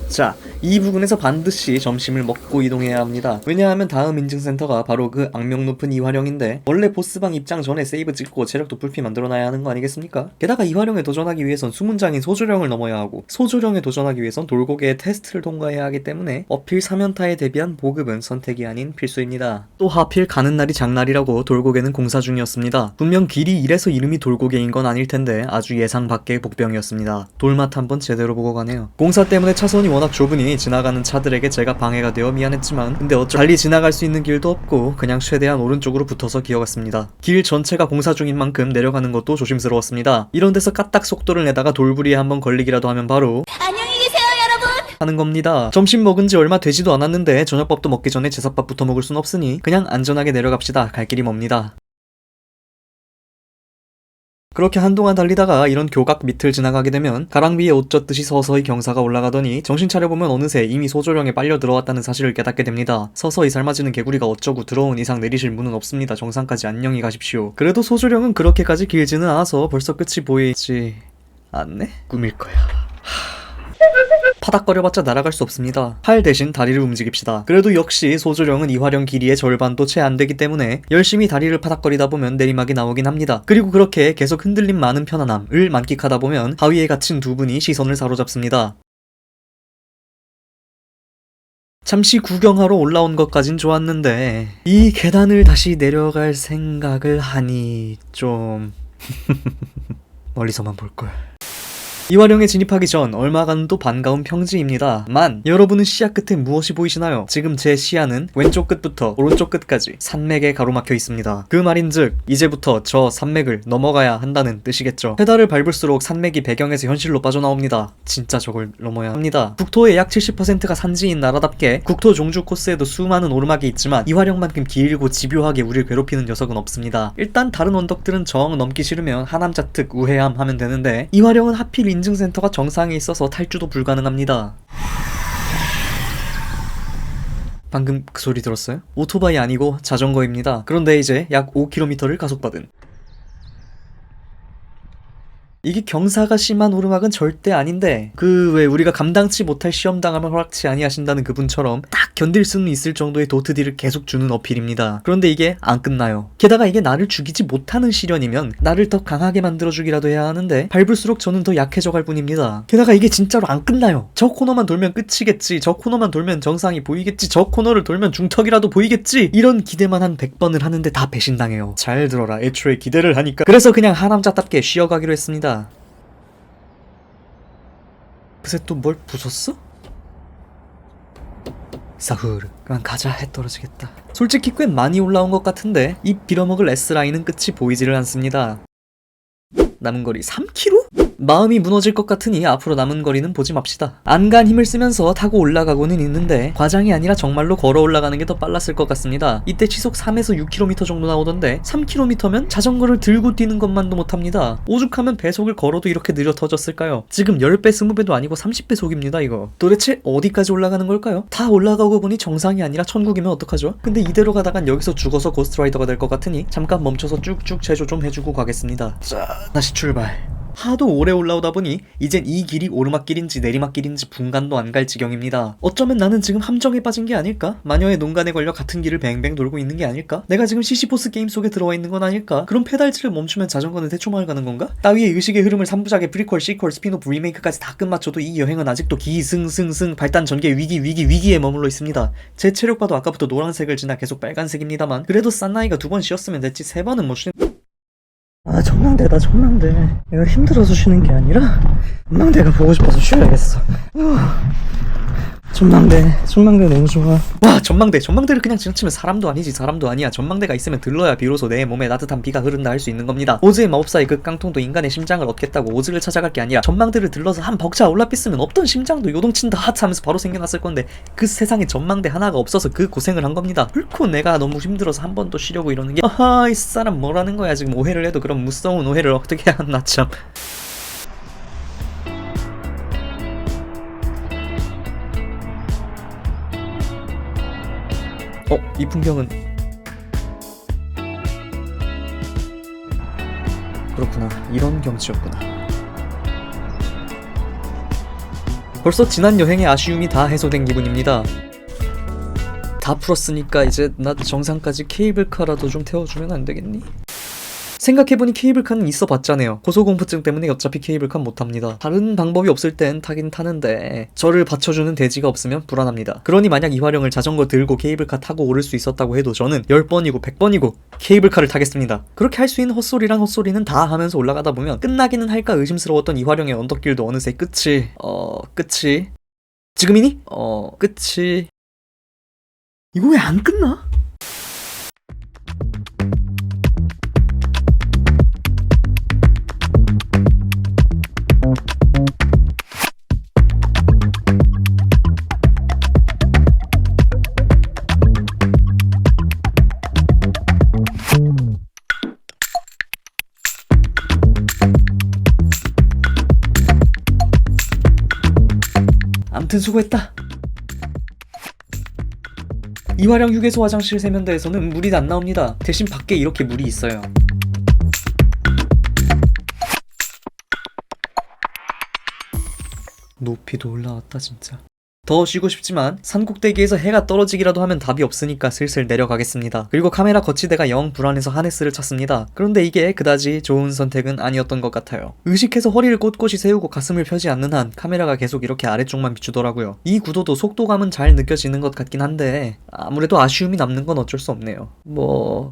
S1: 자, 이 부근에서 반드시 점심을 먹고 이동해야 합니다. 왜냐하면 다음 인증센터가 바로 그 악명 높은 이화령인데, 원래 보스방 입장 전에 세이브 찍고 체력도 불피 만들어놔야 하는 거 아니겠습니까? 게다가 이화령에 도전하기 위해선 수문장인 소조령을 넘어야 하고, 소조령에 도전하기 위해선 돌고개의 테스트를 통과해야 하기 때문에 어필 3연타에 대비한 보급은 선택이 아닌 필수입니다. 또 하필 가는 날이 장날이라고 돌고개는 공사 중이었습니다. 분명 길이 이래서 이름이 돌고개인 건 아닐 텐데 아주 예상 밖의 복병이었습니다. 돌맛 한번 제대로 보고 가네요. 공사 때문에 차선이 워낙 좁으니 지나가는 차들에게 제가 방해가 되어 미안했지만, 근데 달리 지나갈 수 있는 길도 없고 그냥 최대한 오른쪽으로 붙어서 기어갔습니다. 길 전체가 공사 중인 만큼 내려가는 것도 조심스러웠습니다. 이런 데서 까딱 속도를 내다가 돌부리에 한번 걸리기라도 하면 바로
S3: 안녕히 계세요, 여러분.
S1: 하는 겁니다. 점심 먹은 지 얼마 되지도 않았는데 저녁밥도 먹기 전에 제삿밥부터 먹을 순 없으니 그냥 안전하게 내려갑시다. 갈 길이 멉니다. 그렇게 한동안 달리다가 이런 교각 밑을 지나가게 되면 가랑 위에 옷 젖듯이 서서히 경사가 올라가더니 정신 차려보면 어느새 이미 소조령에 빨려 들어왔다는 사실을 깨닫게 됩니다. 서서히 삶아지는 개구리가 어쩌고 들어온 이상 내리실 문은 없습니다. 정상까지 안녕히 가십시오. 그래도 소조령은 그렇게까지 길지는 않아서 벌써 끝이 보이지 않네? 꿈일 거야. 파닥거려봤자 날아갈 수 없습니다. 팔 대신 다리를 움직입시다. 그래도 역시 소조령은 이화령 길이의 절반도 채 안 되기 때문에 열심히 다리를 파닥거리다 보면 내리막이 나오긴 합니다. 그리고 그렇게 계속 흔들림 많은 편안함을 만끽하다 보면 하위에 갇힌 두 분이 시선을 사로잡습니다. 잠시 구경하러 올라온 것까진 좋았는데 이 계단을 다시 내려갈 생각을 하니 좀 멀리서만 볼걸. 이화령에 진입하기 전 얼마간도 반가운 평지입니다. 만, 여러분은 시야 끝에 무엇이 보이시나요? 지금 제 시야는 왼쪽 끝부터 오른쪽 끝까지 산맥에 가로막혀 있습니다. 그 말인즉 이제부터 저 산맥을 넘어가야 한다는 뜻이겠죠. 페달을 밟을수록 산맥이 배경에서 현실로 빠져나옵니다. 진짜 저걸 넘어야 합니다. 국토의 약 70%가 산지인 나라답게 국토 종주 코스에도 수많은 오르막이 있지만 이화령만큼 길고 집요하게 우리를 괴롭히는 녀석은 없습니다. 일단 다른 언덕들은 정 넘기 싫으면 하남자 특 우회함 하면 되는데 이화령은 하필 인증센터가 정상에 있어서 탈주도 불가능합니다. 방금 그 소리 들었어요? 오토바이 아니고 자전거입니다. 그런데 이제 약 5km를 가속받은. 이게 경사가 심한 오르막은 절대 아닌데 그 왜 우리가 감당치 못할 시험당하면 허락치 아니하신다는 그분처럼 딱 견딜 수는 있을 정도의 도트디를 계속 주는 어필입니다. 그런데 이게 안 끝나요. 게다가 이게 나를 죽이지 못하는 시련이면 나를 더 강하게 만들어주기라도 해야 하는데 밟을수록 저는 더 약해져 갈 뿐입니다. 게다가 이게 진짜로 안 끝나요. 저 코너만 돌면 끝이겠지, 저 코너만 돌면 정상이 보이겠지, 저 코너를 돌면 중턱이라도 보이겠지, 이런 기대만 한 100번을 하는데 다 배신당해요. 잘 들어라, 애초에 기대를 하니까. 그래서 그냥 하남자답게 쉬어가기로 했습니다. 그새 또 뭘 부쉈어? 사후르 그만 가자. 해 떨어지겠다. 솔직히 꽤 많이 올라온 것 같은데 이 빌어먹을 S라인은 끝이 보이지를 않습니다. 남은 거리 3km? 마음이 무너질 것 같으니 앞으로 남은 거리는 보지 맙시다. 안간 힘을 쓰면서 타고 올라가고는 있는데 과장이 아니라 정말로 걸어 올라가는 게 더 빨랐을 것 같습니다. 이때 시속 3에서 6km 정도 나오던데 3km면 자전거를 들고 뛰는 것만도 못합니다. 오죽하면 배속을 걸어도 이렇게 느려 터졌을까요? 지금 10배 20배도 아니고 30배 속입니다 이거. 도대체 어디까지 올라가는 걸까요? 다 올라가고 보니 정상이 아니라 천국이면 어떡하죠? 근데 이대로 가다간 여기서 죽어서 고스트라이더가 될 것 같으니 잠깐 멈춰서 쭉쭉 제조 좀 해주고 가겠습니다. 자, 다시 출발. 하도 오래 올라오다 보니 이젠 이 길이 오르막길인지 내리막길인지 분간도 안 갈 지경입니다. 어쩌면 나는 지금 함정에 빠진 게 아닐까? 마녀의 농간에 걸려 같은 길을 뱅뱅 돌고 있는 게 아닐까? 내가 지금 시시포스 게임 속에 들어와 있는 건 아닐까? 그럼 페달질을 멈추면 자전거는 대초마을 가는 건가? 따위의 의식의 흐름을 3부작의 프리퀄, 시퀄, 스피노프, 리메이크까지 다 끝마쳐도 이 여행은 아직도 기승승승 발단 전개 위기에 머물러 있습니다. 제 체력 봐도 아까부터 노란색을 지나 계속 빨간색입니다만 그래도 싼나이가 2번 쉬었으면 됐지 3번은 못 쉬는. 아, 전망대다, 전망대. 내가 힘들어서 쉬는 게 아니라 전망대가 보고 싶어서 쉬어야겠어. 전망대 너무 좋아. 와, 전망대를 그냥 지나치면 사람도 아니지 사람도 아니야. 전망대가 있으면 들러야 비로소 내 몸에 따뜻한 비가 흐른다 할 수 있는 겁니다. 오즈의 마법사의 그 깡통도 인간의 심장을 얻겠다고 오즈를 찾아갈 게 아니라 전망대를 들러서 한 벅차 올라pis으면 없던 심장도 요동친다 하면서 바로 생겨났을 건데 그 세상에 전망대 하나가 없어서 그 고생을 한 겁니다. 헐코 내가 너무 힘들어서 한 번 또 쉬려고 이러는 게 아하 이 사람 뭐라는 거야. 지금 오해를 해도 그런 무서운 오해를 어떻게 하나 참. 이 풍경은 그렇구나. 이런 경치였구나. 벌써 지난 여행의 아쉬움이 다 해소된 기분입니다. 다 풀었으니까 이제 나도 정상까지 케이블카라도 좀 태워주면 안 되겠니? 생각해보니 케이블카는 있어봤자네요. 고소공포증 때문에 어차피 케이블카 못탑니다. 다른 방법이 없을 땐 타긴 타는데 저를 받쳐주는 대지가 없으면 불안합니다. 그러니 만약 이화령을 자전거 들고 케이블카 타고 오를 수 있었다고 해도 저는 10번이고 100번이고 케이블카를 타겠습니다. 그렇게 할 수 있는 헛소리랑 헛소리는 다 하면서 올라가다 보면 끝나기는 할까 의심스러웠던 이화령의 언덕길도 어느새 끝이 지금이니? 끝이 이거 왜 안 끝나? 암튼 수고했다. 이화령 휴게소 화장실 세면대에서는 물이 안 나옵니다. 대신 밖에 이렇게 물이 있어요. 높이도 올라왔다 진짜. 더 쉬고 싶지만 산꼭대기에서 해가 떨어지기라도 하면 답이 없으니까 슬슬 내려가겠습니다. 그리고 카메라 거치대가 영 불안해서 하네스를 찾습니다. 그런데 이게 그다지 좋은 선택은 아니었던 것 같아요. 의식해서 허리를 꼿꼿이 세우고 가슴을 펴지 않는 한 카메라가 계속 이렇게 아래쪽만 비추더라고요. 이 구도도 속도감은 잘 느껴지는 것 같긴 한데 아무래도 아쉬움이 남는 건 어쩔 수 없네요.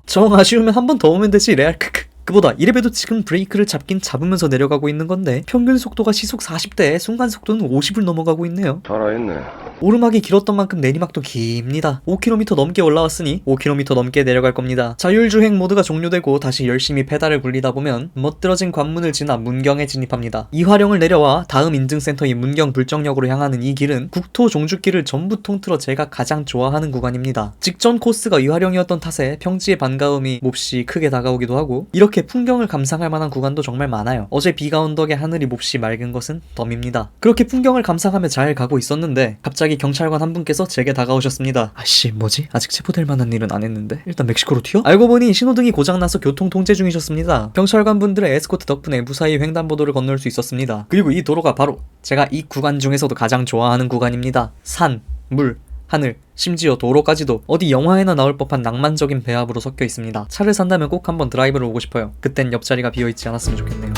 S1: 정 아쉬우면 한 번 더 오면 되지 레알 크크. 그보다 이래봬도 지금 브레이크를 잡긴 잡으면서 내려가고 있는 건데 평균 속도가 시속 40대에 순간 속도는 50을 넘어가고 있네요.
S2: 살아있네.
S1: 오르막이 길었던 만큼 내리막도 깁니다. 5km 넘게 올라왔으니 5km 넘게 내려갈 겁니다. 자율주행 모드가 종료되고 다시 열심히 페달을 굴리다 보면 멋들어진 관문을 지나 문경에 진입합니다. 이화령을 내려와 다음 인증센터인 문경 불정역으로 향하는 이 길은 국토 종주길을 전부 통틀어 제가 가장 좋아하는 구간입니다. 직전 코스가 이화령이었던 탓에 평지의 반가움이 몹시 크게 다가오기도 하고 이렇게 풍경을 감상할 만한 구간도 정말 많아요. 어제 비가 온 덕에 하늘이 몹시 맑은 것은 덤입니다. 그렇게 풍경을 감상하며 잘 가고 있었는데 갑자기 경찰관 한 분께서 제게 다가오셨습니다. 아씨 뭐지? 아직 체포될 만한 일은 안 했는데 일단 멕시코로 튀어? 알고 보니 신호등이 고장나서 교통 통제 중이셨습니다. 경찰관 분들의 에스코트 덕분에 무사히 횡단보도를 건널 수 있었습니다. 그리고 이 도로가 바로 제가 이 구간 중에서도 가장 좋아하는 구간입니다. 산, 물, 하늘, 심지어 도로까지도 어디 영화에나 나올 법한 낭만적인 배합으로 섞여 있습니다. 차를 산다면 꼭 한번 드라이브를 오고 싶어요. 그땐 옆자리가 비어있지 않았으면 좋겠네요.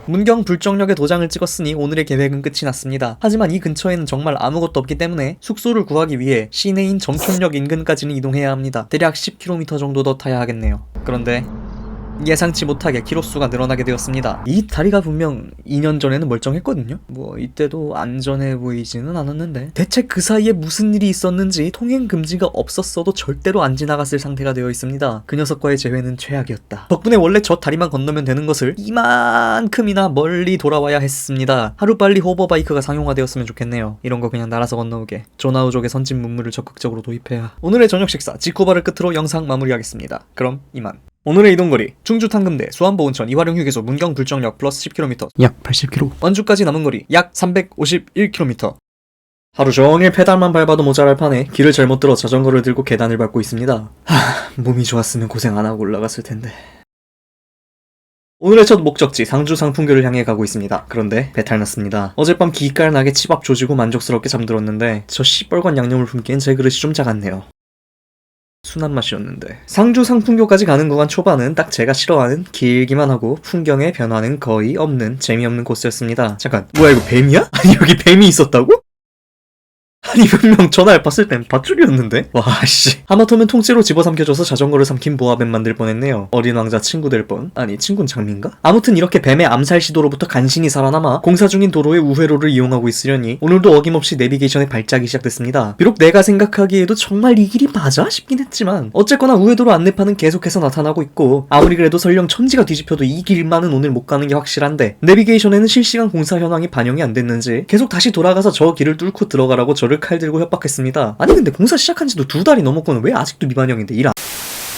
S1: 문경 불정역에 도장을 찍었으니 오늘의 계획은 끝이 났습니다. 하지만 이 근처에는 정말 아무것도 없기 때문에 숙소를 구하기 위해 시내인 정촌역 인근까지는 이동해야 합니다. 대략 10km 정도 더 타야 하겠네요. 그런데 예상치 못하게 키로수가 늘어나게 되었습니다. 이 다리가 분명 2년 전에는 멀쩡했거든요. 뭐 이때도 안전해 보이지는 않았는데 대체 그 사이에 무슨 일이 있었는지 통행 금지가 없었어도 절대로 안 지나갔을 상태가 되어 있습니다. 그 녀석과의 재회는 최악이었다. 덕분에 원래 저 다리만 건너면 되는 것을 이만큼이나 멀리 돌아와야 했습니다. 하루빨리 호버바이크가 상용화되었으면 좋겠네요. 이런 거 그냥 날아서 건너오게. 조나우족의 선진 문물을 적극적으로 도입해야. 오늘의 저녁 식사 직구바를 끝으로 영상 마무리하겠습니다. 그럼 이만. 오늘의 이동거리 충주 탕금대 수안보온천 이화령 휴게소 문경 불정역 플러스 10km 약 80km 완주까지 남은 거리 약 351km. 하루 종일 페달만 밟아도 모자랄 판에 길을 잘못 들어 자전거를 들고 계단을 밟고 있습니다. 몸이 좋았으면 고생 안 하고 올라갔을 텐데. 오늘의 첫 목적지 상주 상풍교를 향해 가고 있습니다. 그런데 배탈 났습니다. 어젯밤 기깔 나게 치밥 조지고 만족스럽게 잠들었는데 저 시뻘건 양념을 품기엔 제 그릇이 좀 작았네요. 순한 맛이었는데. 상주 상풍교까지 가는 구간 초반은 딱 제가 싫어하는 길기만 하고 풍경의 변화는 거의 없는 재미없는 코스였습니다. 잠깐, 뭐야 이거 뱀이야? 아니 여기 뱀이 있었다고? 아니 분명 전화를 봤을 땐 밧줄이었는데? 와씨. 하마터면 통째로 집어삼켜줘서 자전거를 삼킨 보아뱀 만들 뻔했네요. 어린 왕자 친구 될 뻔. 아니 친구는 장미인가? 아무튼 이렇게 뱀의 암살 시도로부터 간신히 살아남아 공사 중인 도로의 우회로를 이용하고 있으려니 오늘도 어김없이 내비게이션의 발작이 시작됐습니다. 비록 내가 생각하기에도 정말 이 길이 맞아? 싶긴 했지만 어쨌거나 우회도로 안내판은 계속해서 나타나고 있고 아무리 그래도 설령 천지가 뒤집혀도 이 길만은 오늘 못 가는 게 확실한데 내비게이션에는 실시간 공사 현황이 반영이 안 됐는지 계속 다시 돌아가서 저 길을 뚫고 들어가라고 저를 칼 들고 협박했습니다. 아니 근데 공사 시작한 지도 2달이 넘었고는 왜 아직도 미반영인데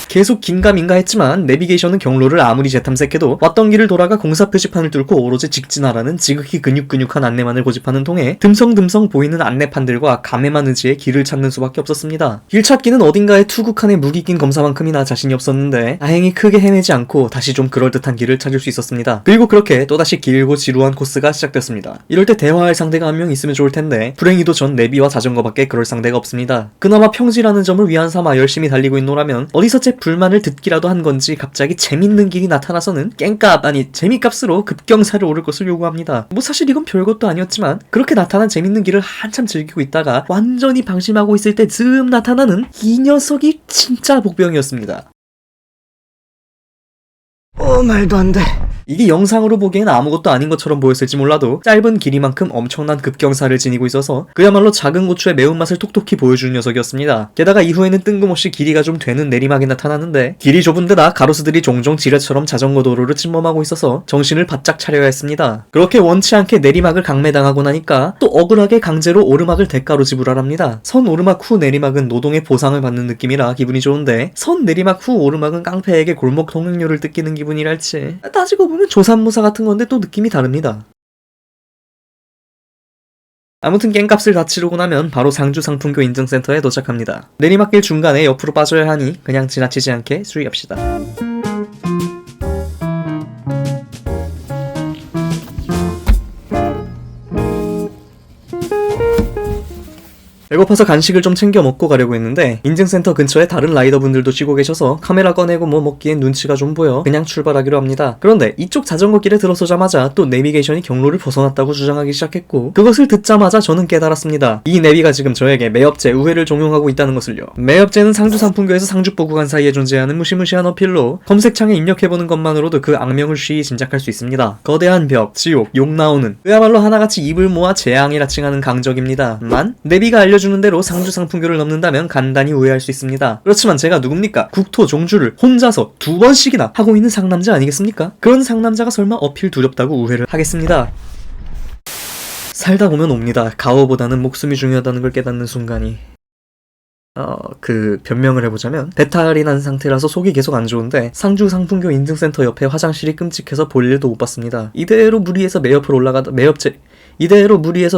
S1: 계속 긴가민가 했지만 내비게이션은 경로를 아무리 재탐색해도 왔던 길을 돌아가 공사 표지판을 뚫고 오로지 직진하라는 지극히 근육근육한 안내만을 고집하는 통에 듬성듬성 보이는 안내판들과 감에만 의지해 길을 찾는 수밖에 없었습니다. 길 찾기는 어딘가에 투국한의 무기 낀 검사만큼이나 자신이 없었는데 다행히 크게 헤매지 않고 다시 좀 그럴듯한 길을 찾을 수 있었습니다. 그리고 그렇게 또다시 길고 지루한 코스가 시작됐습니다. 이럴 때 대화할 상대가 한 명 있으면 좋을 텐데 불행히도 전 내비와 자전거밖에 그럴 상대가 없습니다. 그나마 평지라는 점을 위안 삼아 열심히 달리고 있노라면 어디서 제 불만을 듣기라도 한 건지 갑자기 재밌는 길이 나타나서는 깽값 아니 재미값으로 급경사를 오를 것을 요구합니다. 뭐 사실 이건 별것도 아니었지만 그렇게 나타난 재밌는 길을 한참 즐기고 있다가 완전히 방심하고 있을 때 즈음 나타나는 이 녀석이 진짜 복병이었습니다. 말도 안 돼. 이게 영상으로 보기엔 아무것도 아닌 것처럼 보였을지 몰라도 짧은 길이만큼 엄청난 급경사를 지니고 있어서 그야말로 작은 고추의 매운맛을 톡톡히 보여주는 녀석이었습니다. 게다가 이후에는 뜬금없이 길이가 좀 되는 내리막이 나타나는데 길이 좁은 데다 가로수들이 종종 지뢰처럼 자전거 도로를 침범하고 있어서 정신을 바짝 차려야 했습니다. 그렇게 원치 않게 내리막을 강매당하고 나니까 또 억울하게 강제로 오르막을 대가로 지불하랍니다. 선 오르막 후 내리막은 노동의 보상을 받는 느낌이라 기분이 좋은데 선 내리막 후 오르막은 깡패에게 골목 통행료를 뜯기는 기분이랄지 따지고 보면 조삼모사 같은 건데 또 느낌이 다릅니다. 아무튼 깽값을 다 치르고 나면 바로 상주 상풍교 인증센터에 도착합니다. 내리막길 중간에 옆으로 빠져야 하니 그냥 지나치지 않게 수리합시다. 배고파서 간식을 좀 챙겨 먹고 가려고 했는데 인증센터 근처에 다른 라이더분들도 쉬고 계셔서 카메라 꺼내고 뭐 먹기엔 눈치가 좀 보여 그냥 출발하기로 합니다. 그런데 이쪽 자전거 길에 들어서자마자 또 내비게이션이 경로를 벗어났다고 주장하기 시작했고 그것을 듣자마자 저는 깨달았습니다. 이 내비가 지금 저에게 매업제 우회를 종용하고 있다는 것을요. 매업제는 상주 상풍교에서 상주포 구간 사이에 존재하는 무시무시한 어필로 검색창에 입력해보는 것만으로도 그 악명을 쉬이 짐작할 수 있습니다. 거대한 벽, 지옥, 욕 나오는 그야말로 하나같이 입을 모아 재앙이라 칭하는 강적입니다만 내비가 알려주는 대로 상주 상풍교를 넘는다면 간단히 우회할 수 있습니다. 그렇지만 제가 누굽니까? 국토 종주를 혼자서 2번씩이나 하고 있는 상남자 아니겠습니까? 그런 상남자가 설마 어필 두렵다고 우회를 하겠습니다. 살다 보면 옵니다. 가오보다는 목숨이 중요하다는 걸 깨닫는 순간이. 변명을 해보자면 배탈이 난 상태라서 속이 계속 안 좋은데 상주 상풍교 인증센터 옆에 화장실이 끔찍해서 볼 일도 못 봤습니다. 이대로 무리해서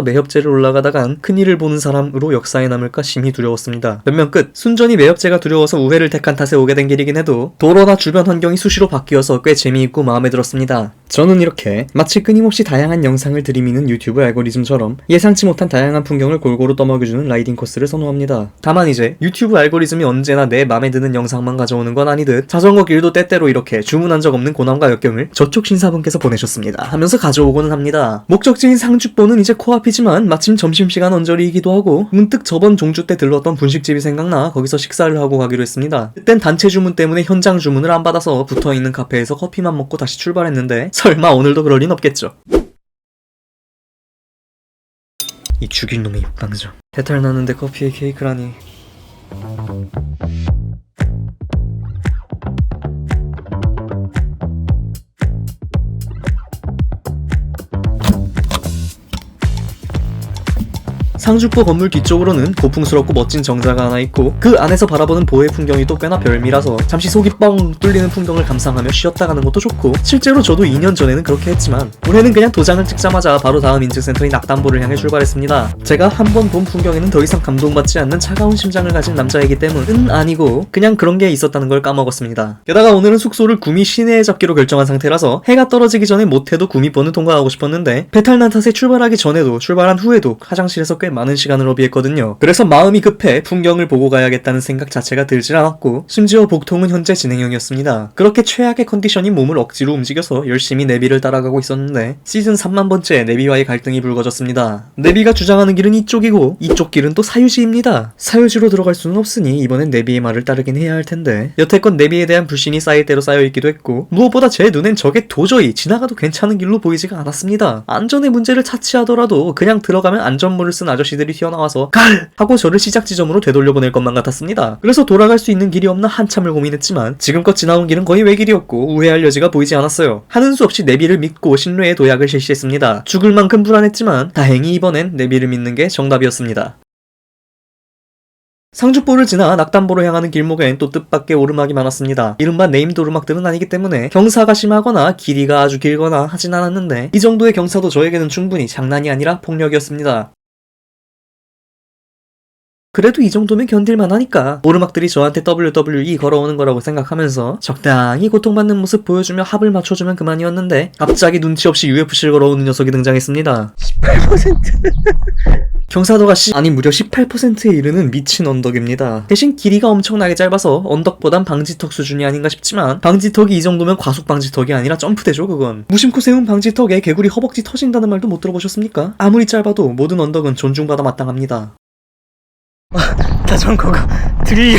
S1: 매협제를 올라가다간 큰일을 보는 사람으로 역사에 남을까 심히 두려웠습니다. 변명 끝. 순전히 매협제가 두려워서 우회를 택한 탓에 오게 된 길이긴 해도 도로나 주변 환경이 수시로 바뀌어서 꽤 재미있고 마음에 들었습니다. 저는 이렇게 마치 끊임없이 다양한 영상을 들이미는 유튜브 알고리즘처럼 예상치 못한 다양한 풍경을 골고루 떠먹여주는 라이딩 코스를 선호합니다. 다만 이제 유튜브 알고리즘이 언제나 내 맘에 드는 영상만 가져오는 건 아니듯 자전거 길도 때때로 이렇게 주문한 적 없는 고난과 역경을 저쪽 신사분께서 보내셨습니다 하면서 가져오고는 합니다. 목적지인 상주포는 이제 코앞이지만 마침 점심시간 언저리이기도 하고 문득 저번 종주 때 들렀던 분식집이 생각나 거기서 식사를 하고 가기로 했습니다. 그땐 단체 주문 때문에 현장 주문을 안 받아서 붙어있는 카페에서 커피만 먹고 다시 출발했는데 설마 오늘도 그럴 리는 없겠죠. 이 죽일 놈의 입방정. 배탈 나는데 커피에 케이크라니. 상주포 건물 뒤쪽으로는 고풍스럽고 멋진 정자가 하나 있고 그 안에서 바라보는 보의 풍경이 또 꽤나 별미라서 잠시 속이 뻥 뚫리는 풍경을 감상하며 쉬었다 가는 것도 좋고 실제로 저도 2년 전에는 그렇게 했지만 올해는 그냥 도장을 찍자마자 바로 다음 인증센터인 낙담보를 향해 출발했습니다. 제가 한 번 본 풍경에는 더 이상 감동받지 않는 차가운 심장을 가진 남자이기 때문은 아니고 그냥 그런 게 있었다는 걸 까먹었습니다. 게다가 오늘은 숙소를 구미 시내에 잡기로 결정한 상태라서 해가 떨어지기 전에 못해도 구미포는 통과하고 싶었는데 배탈 난 탓에 출발하기 전에도 출발한 후에도 화장실에서 꽤 많은 시간을 허비했거든요. 그래서 마음이 급해 풍경을 보고 가야겠다는 생각 자체가 들질 않았고 심지어 복통은 현재 진행형이었습니다. 그렇게 최악의 컨디션인 몸을 억지로 움직여서 열심히 내비를 따라가고 있었는데 시즌 3만 번째 내비와의 갈등이 불거졌습니다. 내비가 주장하는 길은 이쪽이고 이쪽 길은 또 사유지입니다. 사유지로 들어갈 수는 없으니 이번엔 내비의 말을 따르긴 해야 할 텐데 여태껏 내비에 대한 불신이 쌓일 대로 쌓여있기도 했고 무엇보다 제 눈엔 저게 도저히 지나가도 괜찮은 길로 보이지가 않았습니다. 안전의 문제를 차치하더라도 그냥 들어가면 안전모를 쓴 아저씨들이 튀어나와서 갈! 하고 저를 시작 지점으로 되돌려보낼 것만 같았습니다. 그래서 돌아갈 수 있는 길이 없나 한참을 고민했지만 지금껏 지나온 길은 거의 외길이었고 우회할 여지가 보이지 않았어요. 하는 수 없이 내비를 믿고 신뢰의 도약을 실시했습니다. 죽을 만큼 불안했지만 다행히 이번엔 내비를 믿는 게 정답이었습니다. 상주포를 지나 낙담보로 향하는 길목엔 또 뜻밖의 오르막이 많았습니다. 이른바 네임드 오르막들은 아니기 때문에 경사가 심하거나 길이가 아주 길거나 하진 않았는데 이 정도의 경사도 저에게는 충분히 장난이 아니라 폭력이었습니다. 그래도 이 정도면 견딜만 하니까 오르막들이 저한테 WWE 걸어오는 거라고 생각하면서 적당히 고통받는 모습 보여주며 합을 맞춰주면 그만이었는데 갑자기 눈치 없이 UFC를 걸어오는 녀석이 등장했습니다.
S4: 18%.
S1: 경사도가 아니 무려 18%에 이르는 미친 언덕입니다. 대신 길이가 엄청나게 짧아서 언덕보단 방지턱 수준이 아닌가 싶지만 방지턱이 이 정도면 과속 방지턱이 아니라 점프대죠 그건. 무심코 세운 방지턱에 개구리 허벅지 터진다는 말도 못 들어보셨습니까? 아무리 짧아도 모든 언덕은 존중받아 마땅합니다. 자전거가 들려.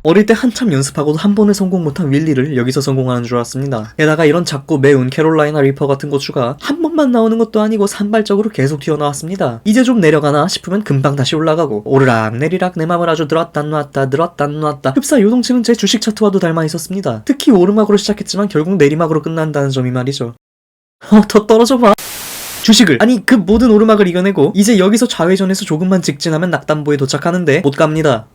S1: 어릴 때 한참 연습하고도 한 번에 성공 못한 윌리를 여기서 성공하는 줄 알았습니다. 게다가 이런 작고 매운 캐롤라이나 리퍼 같은 고추가 한 번만 나오는 것도 아니고 산발적으로 계속 튀어나왔습니다. 이제 좀 내려가나 싶으면 금방 다시 올라가고 오르락 내리락 내 맘을 아주 들었다 놨다 들었다 놨다. 흡사 요동치는 제 주식 차트와도 닮아 있었습니다. 특히 오르막으로 시작했지만 결국 내리막으로 끝난다는 점이 말이죠. 더 떨어져봐. 주식을 아니 그 모든 오르막을 이겨내고 이제 여기서 좌회전해서 조금만 직진하면 낙담보에 도착하는데 못 갑니다.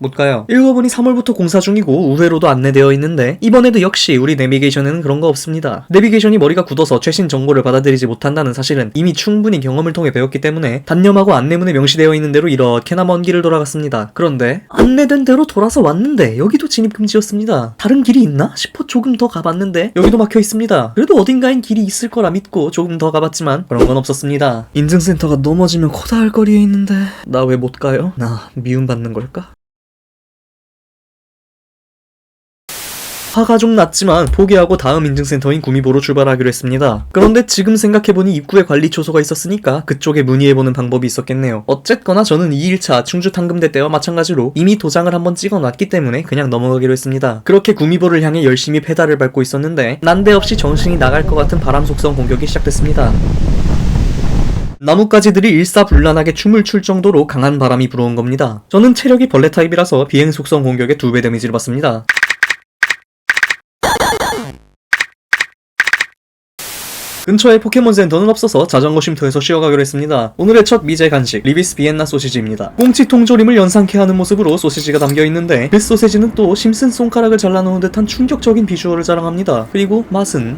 S1: 못 가요. 읽어보니 3월부터 공사 중이고 우회로도 안내되어 있는데 이번에도 역시 우리 내비게이션에는 그런 거 없습니다. 내비게이션이 머리가 굳어서 최신 정보를 받아들이지 못한다는 사실은 이미 충분히 경험을 통해 배웠기 때문에 단념하고 안내문에 명시되어 있는 대로 이렇게나 먼 길을 돌아갔습니다. 그런데 안내된 대로 돌아서 왔는데 여기도 진입금지였습니다. 다른 길이 있나 싶어 조금 더 가봤는데 여기도 막혀 있습니다. 그래도 어딘가엔 길이 있을 거라 믿고 조금 더 가봤지만 그런 건 없었습니다. 인증센터가 넘어지면 코다할 거리에 있는데 나 왜 못 가요? 나 미움받는 걸까? 화가 좀 났지만 포기하고 다음 인증센터인 구미보로 출발하기로 했습니다. 그런데 지금 생각해보니 입구에 관리 초소가 있었으니까 그쪽에 문의해보는 방법이 있었겠네요. 어쨌거나 저는 2일차 충주 탕금대 때와 마찬가지로 이미 도장을 한번 찍어놨기 때문에 그냥 넘어가기로 했습니다. 그렇게 구미보를 향해 열심히 페달을 밟고 있었는데 난데없이 정신이 나갈 것 같은 바람 속성 공격이 시작됐습니다. 나뭇가지들이 일사불란하게 춤을 출 정도로 강한 바람이 불어온 겁니다. 저는 체력이 벌레 타입이라서 비행 속성 공격에 2배 데미지를 받습니다. 근처에 포켓몬 센터는 없어서 자전거 쉼터에서 쉬어가기로 했습니다. 오늘의 첫 미제 간식 리비스 비엔나 소시지입니다. 꽁치 통조림을 연상케 하는 모습으로 소시지가 담겨있는데 그 소시지는 또 심슨 손가락을 잘라놓은 듯한 충격적인 비주얼을 자랑합니다. 그리고 맛은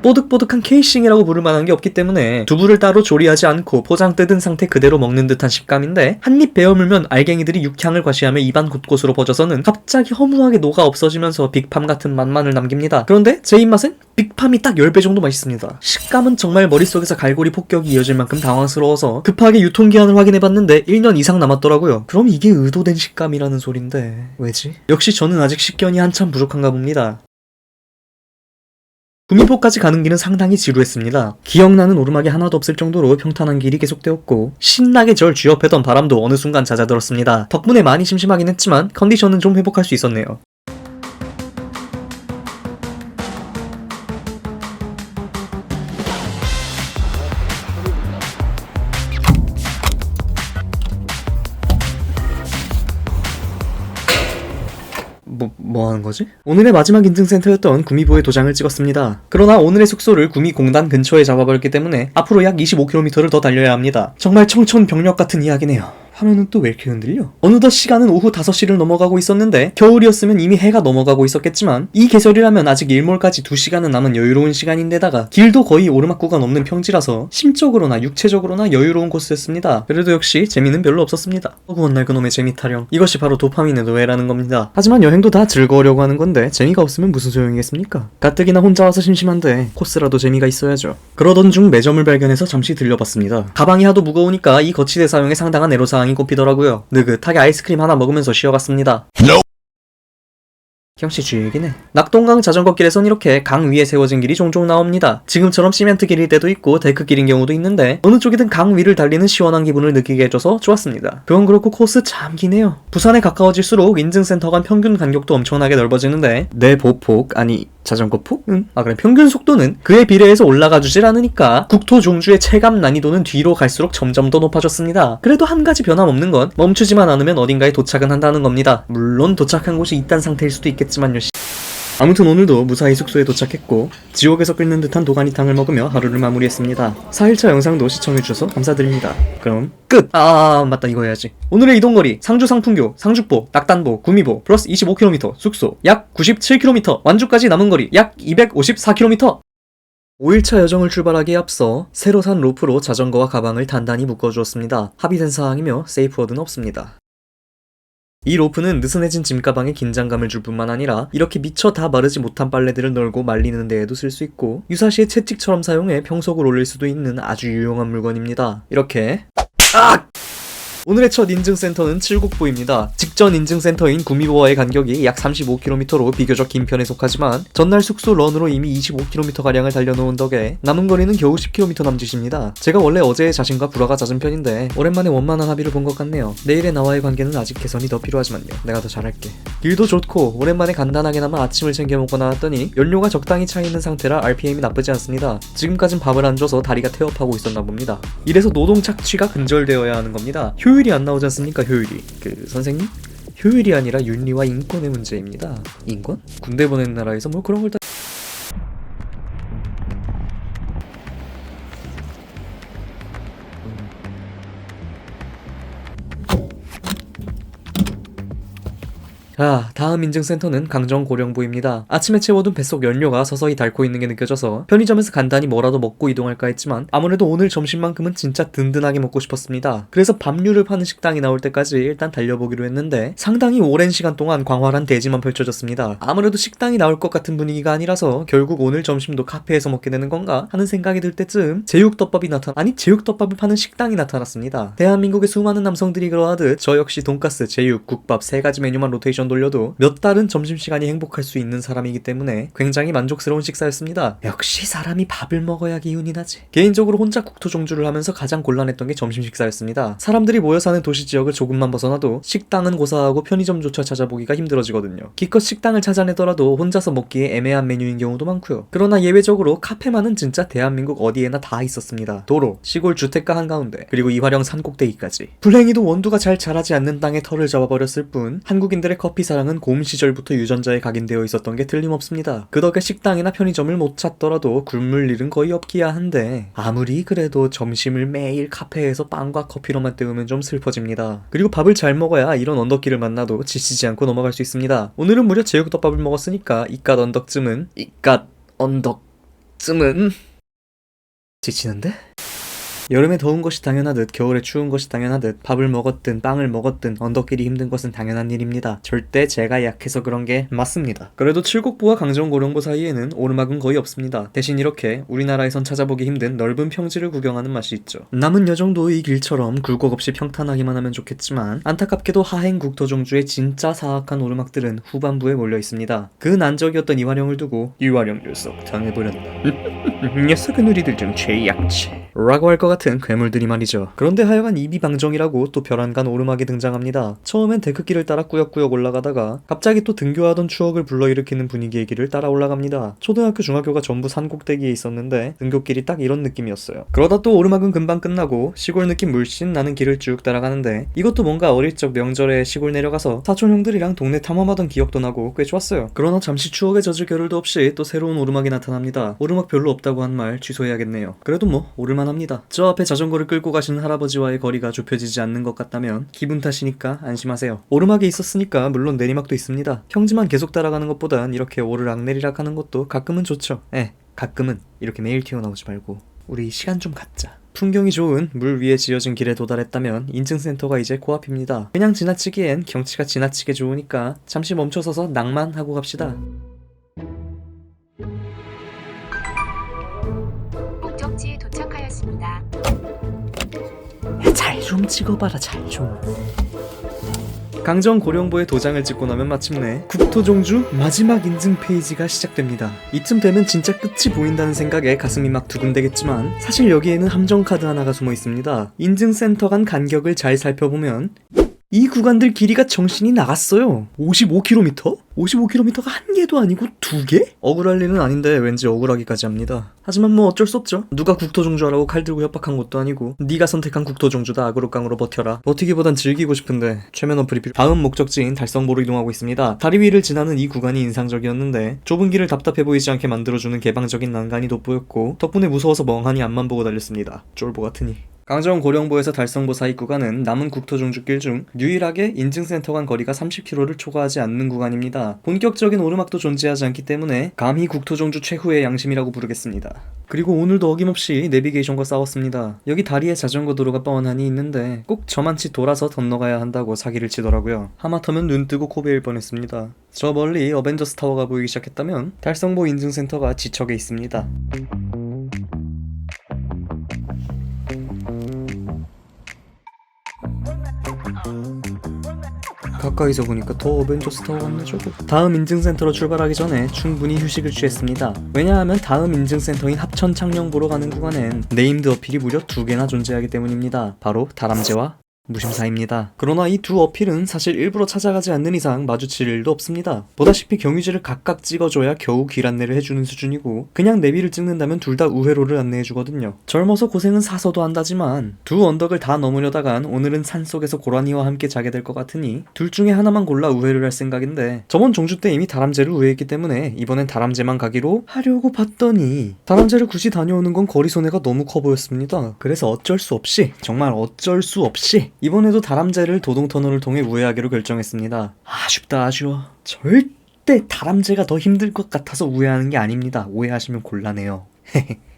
S1: 뽀득뽀득한 케이싱이라고 부를 만한 게 없기 때문에 두부를 따로 조리하지 않고 포장 뜯은 상태 그대로 먹는 듯한 식감인데 한입 베어 물면 알갱이들이 육향을 과시하며 입안 곳곳으로 퍼져서는 갑자기 허무하게 녹아 없어지면서 빅팜 같은 맛만을 남깁니다. 그런데 제 입맛엔 빅팜이 딱 10배 정도 맛있습니다. 식감은 정말 머릿속에서 갈고리 폭격이 이어질 만큼 당황스러워서 급하게 유통기한을 확인해봤는데 1년 이상 남았더라고요. 그럼 이게 의도된 식감이라는 소린데 왜지? 역시 저는 아직 식견이 한참 부족한가 봅니다. 구미포까지 가는 길은 상당히 지루했습니다. 기억나는 오르막이 하나도 없을 정도로 평탄한 길이 계속되었고 신나게 절 쥐업해던 바람도 어느 순간 잦아들었습니다. 덕분에 많이 심심하긴 했지만 컨디션은 좀 회복할 수 있었네요. 뭐 하는 거지? 오늘의 마지막 인증센터였던 구미보에 도장을 찍었습니다. 그러나 오늘의 숙소를 구미공단 근처에 잡아버렸기 때문에 앞으로 약 25km를 더 달려야 합니다. 정말 청천벽력 같은 이야기네요. 화면은 또 왜 이렇게 흔들려? 어느덧 시간은 오후 5시를 넘어가고 있었는데 겨울이었으면 이미 해가 넘어가고 있었겠지만 이 계절이라면 아직 일몰까지 2시간은 남은 여유로운 시간인데다가 길도 거의 오르막구가 넘는 평지라서 심적으로나 육체적으로나 여유로운 코스였습니다. 그래도 역시 재미는 별로 없었습니다. 허구한 날 그놈의 재미 타령. 이것이 바로 도파민의 노예라는 겁니다. 하지만 여행도 다 즐거우려고 하는 건데 재미가 없으면 무슨 소용이겠습니까? 가뜩이나 혼자 와서 심심한데 코스라도 재미가 있어야죠. 그러던 중 매점을 발견해서 잠시 들려봤습니다. 가방이 하도 무거우니까 이 거치대 사용에 상당한 애로사항이 꼽히더라고요. 느긋하게 아이스크림 하나 먹으면서 쉬어갔습니다. 역시 주의이긴 해. 낙동강 자전거길에선 이렇게 강 위에 세워진 길이 종종 나옵니다. 지금처럼 시멘트 길일 때도 있고 데크 길인 경우도 있는데 어느 쪽이든 강 위를 달리는 시원한 기분을 느끼게 해줘서 좋았습니다. 그건 그렇고 코스 참 기네요. 부산에 가까워질수록 인증센터 간 평균 간격도 엄청나게 넓어지는데 내 보폭 아니 자전거폭? 그래 평균 속도는 그에 비례해서 올라가 주질 않으니까 국토 종주의 체감 난이도는 뒤로 갈수록 점점 더 높아졌습니다. 그래도 한 가지 변함없는 건 멈추지만 않으면 어딘가에 도착은 한다는 겁니다. 물론 도착한 곳이 이딴 상태일 수도 있겠지만요. 아무튼 오늘도 무사히 숙소에 도착했고 지옥에서 끓는 듯한 도가니탕을 먹으며 하루를 마무리했습니다. 4일차 영상도 시청해주셔서 감사드립니다. 그럼 끝! 맞다 이거 해야지. 오늘의 이동거리 상주 상풍교, 상주보, 낙단보, 구미보 플러스 25km 숙소 약 97km 완주까지 남은 거리 약 254km 5일차 여정을 출발하기에 앞서 새로 산 로프로 자전거와 가방을 단단히 묶어주었습니다. 합의된 사항이며 세이프워드는 없습니다. 이 로프는 느슨해진 짐가방에 긴장감을 줄 뿐만 아니라 이렇게 미처 다 마르지 못한 빨래들을 널고 말리는 데에도 쓸 수 있고 유사시에 채찍처럼 사용해 평속을 올릴 수도 있는 아주 유용한 물건입니다. 이렇게 오늘의 첫 인증센터는 칠곡보입니다. 직전 인증센터인 구미보와의 간격이 약 35km로 비교적 긴 편에 속하지만 전날 숙소 런으로 이미 25km가량을 달려놓은 덕에 남은 거리는 겨우 10km 남짓입니다. 제가 원래 어제의 자신과 불화가 잦은 편인데 오랜만에 원만한 합의를 본 것 같네요. 내일의 나와의 관계는 아직 개선이 더 필요하지만요. 내가 더 잘할게. 길도 좋고 오랜만에 간단하게나마 아침을 챙겨 먹고 나왔더니 연료가 적당히 차있는 상태라 RPM이 나쁘지 않습니다. 지금까진 밥을 안 줘서 다리가 태업하고 있었나 봅니다. 이래서 노동 착취가 근절되어야 하는 겁니다. 효율이 안 나오지 않습니까? 효율이. 선생님? 효율이 아니라 윤리와 인권의 문제입니다. 인권? 군대 보낸 나라에서 뭐 그런 걸 다... 자, 다음 인증센터는 강정 고령부입니다. 아침에 채워둔 뱃속 연료가 서서히 닳고 있는 게 느껴져서 편의점에서 간단히 뭐라도 먹고 이동할까 했지만 아무래도 오늘 점심만큼은 진짜 든든하게 먹고 싶었습니다. 그래서 밥류를 파는 식당이 나올 때까지 일단 달려보기로 했는데 상당히 오랜 시간 동안 광활한 대지만 펼쳐졌습니다. 아무래도 식당이 나올 것 같은 분위기가 아니라서 결국 오늘 점심도 카페에서 먹게 되는 건가 하는 생각이 들 때쯤 제육덮밥을 파는 식당이 나타났습니다. 대한민국의 수많은 남성들이 그러하듯 저 역시 돈가스, 제육, 국밥 3가지 메뉴만 로테이션 돌려도 몇 달은 점심시간이 행복할 수 있는 사람이기 때문에 굉장히 만족스러운 식사였습니다. 역시 사람이 밥을 먹어야 기운이 나지. 개인적으로 혼자 국토종주를 하면서 가장 곤란했던 게 점심 식사였습니다. 사람들이 모여 사는 도시 지역을 조금만 벗어나도 식당은 고사하고 편의점조차 찾아보기가 힘들어지거든요. 기껏 식당을 찾아내더라도 혼자서 먹기에 애매한 메뉴인 경우도 많고요. 그러나 예외적으로 카페만은 진짜 대한민국 어디에나 다 있었습니다. 도로, 시골 주택가 한가운데, 그리고 이화령 산꼭대기까지. 불행히도 원두가 잘 자라지 않는 땅에 털을 잡아버렸을 뿐 한국인들의 커피 사랑은 고음 시절부터 유전자에 각인되어 있었던 게 틀림없습니다. 그 덕에 식당이나 편의점을 못 찾더라도 굶을 일은 거의 없기야 한데 아무리 그래도 점심을 매일 카페에서 빵과 커피로만 때우면 좀 슬퍼집니다. 그리고 밥을 잘 먹어야 이런 언덕길을 만나도 지치지 않고 넘어갈 수 있습니다. 오늘은 무려 제육덮밥을 먹었으니까 이깟 언덕쯤은 이깟 언덕 이쯤은 지치는데? 여름에 더운 것이 당연하듯 겨울에 추운 것이 당연하듯 밥을 먹었든 빵을 먹었든 언덕길이 힘든 것은 당연한 일입니다. 절대 제가 약해서 그런 게 맞습니다. 그래도 칠곡부와 강정고령부 사이에는 오르막은 거의 없습니다. 대신 이렇게 우리나라에선 찾아보기 힘든 넓은 평지를 구경하는 맛이 있죠. 남은 여정도 이 길처럼 굴곡 없이 평탄하기만 하면 좋겠지만 안타깝게도 하행 국토종주의 진짜 사악한 오르막들은 후반부에 몰려 있습니다. 그 난적이었던 이화령을 두고 이화령 녀석 당해버렸다. 녀석은 우리들 중 최약체 라고 할 것 같은 괴물들이 말이죠. 그런데 하여간 이비방정이라고 또 별안간 오르막이 등장합니다. 처음엔 데크길을 따라 꾸역꾸역 올라가다가 갑자기 또 등교하던 추억을 불러일으키는 분위기의 길을 따라 올라갑니다. 초등학교 중학교가 전부 산 꼭대기에 있었는데 등교길이 딱 이런 느낌이었어요. 그러다 또 오르막은 금방 끝나고 시골 느낌 물씬 나는 길을 쭉 따라가는데 이것도 뭔가 어릴 적 명절에 시골 내려가서 사촌 형들이랑 동네 탐험하던 기억도 나고 꽤 좋았어요. 그러나 잠시 추억에 젖을 겨를도 없이 또 새로운 오르막이 나타납니다. 오르막 별로 없다고 한 말 취소해야겠네요. 그래도 뭐 오를만합니다. 저 앞에 자전거를 끌고 가시는 할아버지와의 거리가 좁혀지지 않는 것 같다면 기분 탓이니까 안심하세요. 오르막이 있었으니까 물론 내리막도 있습니다. 평지만 계속 따라가는 것보단 이렇게 오르락내리락 하는 것도 가끔은 좋죠. 가끔은 이렇게 매일 튀어나오지 말고 우리 시간 좀 갖자. 풍경이 좋은 물 위에 지어진 길에 도달했다면 인증센터가 이제 코앞입니다. 그냥 지나치기엔 경치가 지나치게 좋으니까 잠시 멈춰서서 낭만하고 갑시다.
S7: 목적지에 도착하였습니다.
S1: 잘 좀 찍어봐라 잘 좀. 강정 고령부에 도장을 찍고 나면 마침내 국토종주 마지막 인증 페이지가 시작됩니다. 이쯤 되면 진짜 끝이 보인다는 생각에 가슴이 막 두근대겠지만 사실 여기에는 함정카드 하나가 숨어 있습니다. 인증센터 간 간격을 잘 살펴보면 이 구간들 길이가 정신이 나갔어요. 55km? 55km가 한 개도 아니고 두 개? 억울할 일은 아닌데 왠지 억울하기까지 합니다. 하지만 뭐 어쩔 수 없죠. 누가 국토종주하라고 칼 들고 협박한 것도 아니고 네가 선택한 국토종주다 악으로깡으로 버텨라. 버티기보단 즐기고 싶은데 최면 어플이 다음 목적지인 달성보로 이동하고 있습니다. 다리 위를 지나는 이 구간이 인상적이었는데 좁은 길을 답답해 보이지 않게 만들어주는 개방적인 난간이 돋보였고 덕분에 무서워서 멍하니 앞만 보고 달렸습니다. 쫄보 같으니. 강정 고령부에서 달성보 사이 구간은 남은 국토종주길 중 유일하게 인증센터 간 거리가 30km를 초과하지 않는 구간입니다. 본격적인 오르막도 존재하지 않기 때문에 감히 국토종주 최후의 양심이라고 부르겠습니다. 그리고 오늘도 어김없이 내비게이션과 싸웠습니다. 여기 다리에 자전거 도로가 뻔하니 있는데 꼭 저만치 돌아서 건너가야 한다고 사기를 치더라고요. 하마터면 눈 뜨고 코 베일 뻔했습니다. 저 멀리 어벤져스 타워가 보이기 시작했다면 달성보 인증센터가 지척에 있습니다. 가까이서 보니까 더 어벤져스 타워 같네 저거. 다음 인증센터로 출발하기 전에 충분히 휴식을 취했습니다. 왜냐하면 다음 인증센터인 합천 창녕보로 가는 구간엔 네임드 어필이 무려 2개나 존재하기 때문입니다. 바로 다람쥐와 무심사입니다. 그러나 이 두 어필은 사실 일부러 찾아가지 않는 이상 마주칠 일도 없습니다. 보다시피 경유지를 각각 찍어줘야 겨우 길 안내를 해주는 수준이고 그냥 내비를 찍는다면 둘 다 우회로를 안내해주거든요. 젊어서 고생은 사서도 한다지만 두 언덕을 다 넘으려다간 오늘은 산속에서 고라니와 함께 자게 될 것 같으니 둘 중에 하나만 골라 우회를 할 생각인데 저번 종주 때 이미 다람쥐를 우회했기 때문에 이번엔 다람쥐만 가기로 하려고 봤더니 다람쥐를 굳이 다녀오는 건 거리 손해가 너무 커 보였습니다. 그래서 어쩔 수 없이 정말 어쩔 수 없이 이번에도 다람쥐를 도동터널을 통해 우회하기로 결정했습니다. 아쉽다 아쉬워. 절대 다람쥐가 더 힘들 것 같아서 우회하는 게 아닙니다. 오해하시면 곤란해요.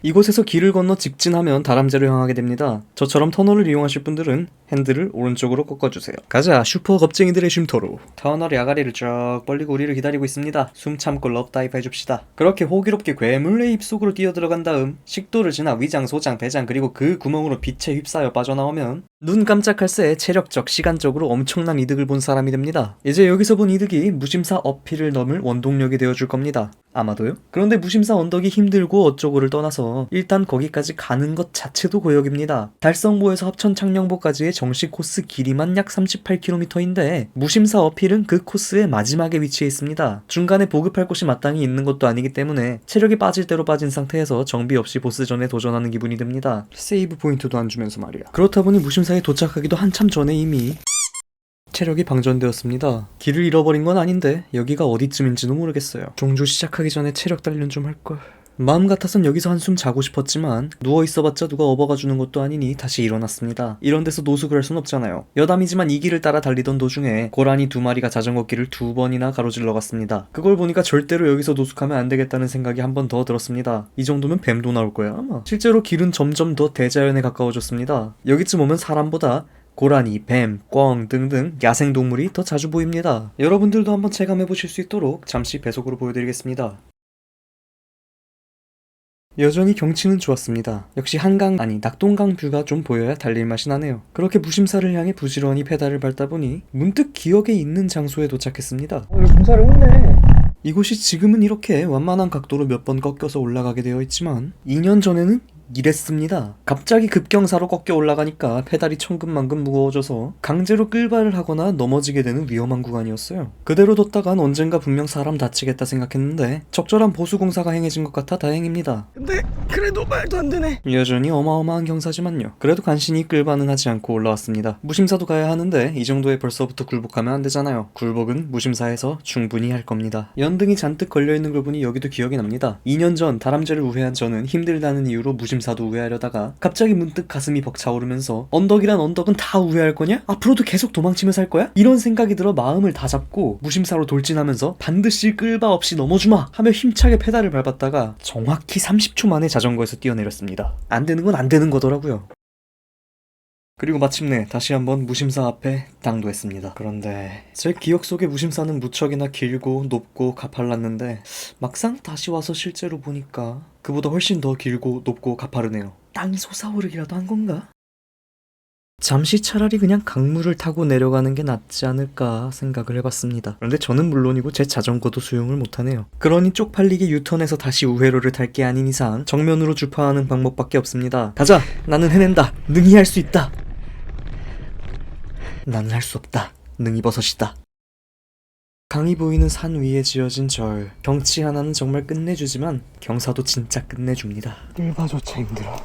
S1: 이곳에서 길을 건너 직진하면 다람쥐로 향하게 됩니다. 저처럼 터널을 이용하실 분들은 핸들을 오른쪽으로 꺾어주세요. 가자 슈퍼 겁쟁이들의 쉼터로. 터널이 아가리를 쭉 벌리고 우리를 기다리고 있습니다. 숨 참고 럽다이브 해줍시다. 그렇게 호기롭게 괴물의 입속으로 뛰어들어간 다음 식도를 지나 위장, 소장, 대장 그리고 그 구멍으로 빛에 휩싸여 빠져나오면 눈 깜짝할 새 체력적, 시간적으로 엄청난 이득을 본 사람이 됩니다. 이제 여기서 본 이득이 무심사 어필을 넘을 원동력이 되어줄 겁니다. 아마도요? 그런데 무심사 언덕이 힘들고 어쩌고를 떠나서 일단 거기까지 가는 것 자체도 고역입니다. 달성보에서 합천 창녕보까지의 정식 코스 길이만 약 38km인데 무심사 어필은 그 코스의 마지막에 위치해 있습니다. 중간에 보급할 곳이 마땅히 있는 것도 아니기 때문에 체력이 빠질 대로 빠진 상태에서 정비 없이 보스전에 도전하는 기분이 듭니다. 세이브 포인트도 안 주면서 말이야. 그렇다 보니 무심사에 도착하기도 한참 전에 이미 체력이 방전되었습니다. 길을 잃어버린 건 아닌데 여기가 어디쯤인지도 모르겠어요. 종주 시작하기 전에 체력 단련 좀 할걸. 마음 같아선 여기서 한숨 자고 싶었지만 누워있어봤자 누가 업어가 주는 것도 아니니 다시 일어났습니다. 이런 데서 노숙을 할 순 없잖아요. 여담이지만 이 길을 따라 달리던 도중에 고라니 2마리가 자전거길을 2번이나 가로질러 갔습니다. 그걸 보니까 절대로 여기서 노숙하면 안 되겠다는 생각이 한 번 더 들었습니다. 이 정도면 뱀도 나올 거야 아마. 실제로 길은 점점 더 대자연에 가까워졌습니다. 여기쯤 오면 사람보다 고라니, 뱀, 꿩 등등 야생동물이 더 자주 보입니다. 여러분들도 한번 체감해보실 수 있도록 잠시 배속으로 보여드리겠습니다. 여전히 경치는 좋았습니다. 역시 한강 아니 낙동강 뷰가 좀 보여야 달릴 맛이 나네요. 그렇게 무심사를 향해 부지런히 페달을 밟다 보니 문득 기억에 있는 장소에 도착했습니다.
S4: 여기 공사를 했네.
S1: 이곳이 지금은 이렇게 완만한 각도로 몇 번 꺾여서 올라가게 되어 있지만 2년 전에는 이랬습니다. 갑자기 급경사로 꺾여 올라가니까 페달이 천근만근 무거워져서 강제로 끌발을 하거나 넘어지게 되는 위험한 구간이었어요. 그대로 뒀다간 언젠가 분명 사람 다치겠다 생각했는데 적절한 보수공사가 행해진 것 같아 다행입니다.
S4: 근데 그래도 말도 안 되네.
S1: 여전히 어마어마한 경사지만요. 그래도 간신히 끌반은 하지 않고 올라왔습니다. 무심사도 가야 하는데 이 정도에 벌써부터 굴복하면 안 되잖아요. 굴복은 무심사에서 충분히 할 겁니다. 연등이 잔뜩 걸려있는 걸 보니 여기도 기억이 납니다. 2년 전 다람쥐를 우회한 저는 힘들다는 이유로 무심사도 우회하려다가 갑자기 문득 가슴이 벅차오르면서 언덕이란 언덕은 다 우회할 거냐? 앞으로도 계속 도망치면서 할 거야? 이런 생각이 들어 마음을 다잡고 무심사로 돌진하면서 반드시 끌바 없이 넘어주마 하며 힘차게 페달을 밟았다가 정확히 30초 만에 자전거에서 뛰어내렸습니다. 안 되는 건 안 되는 거더라고요. 그리고 마침내 다시 한번 무심사 앞에 당도했습니다. 그런데 제 기억 속의 무심사는 무척이나 길고 높고 가팔랐는데 막상 다시 와서 실제로 보니까 그보다 훨씬 더 길고 높고 가파르네요. 땅이 솟아오르기라도 한 건가? 잠시 차라리 그냥 강물을 타고 내려가는 게 낫지 않을까 생각을 해봤습니다. 그런데 저는 물론이고 제 자전거도 수용을 못하네요. 그러니 쪽팔리게 유턴해서 다시 우회로를 탈 게 아닌 이상 정면으로 주파하는 방법밖에 없습니다. 가자! 나는 해낸다! 능히 할 수 있다! 나는 할 수 없다. 능이버섯이다. 강이 보이는 산 위에 지어진 절. 경치 하나는 정말 끝내주지만 경사도 진짜 끝내줍니다.
S4: 끌바조차 힘들어.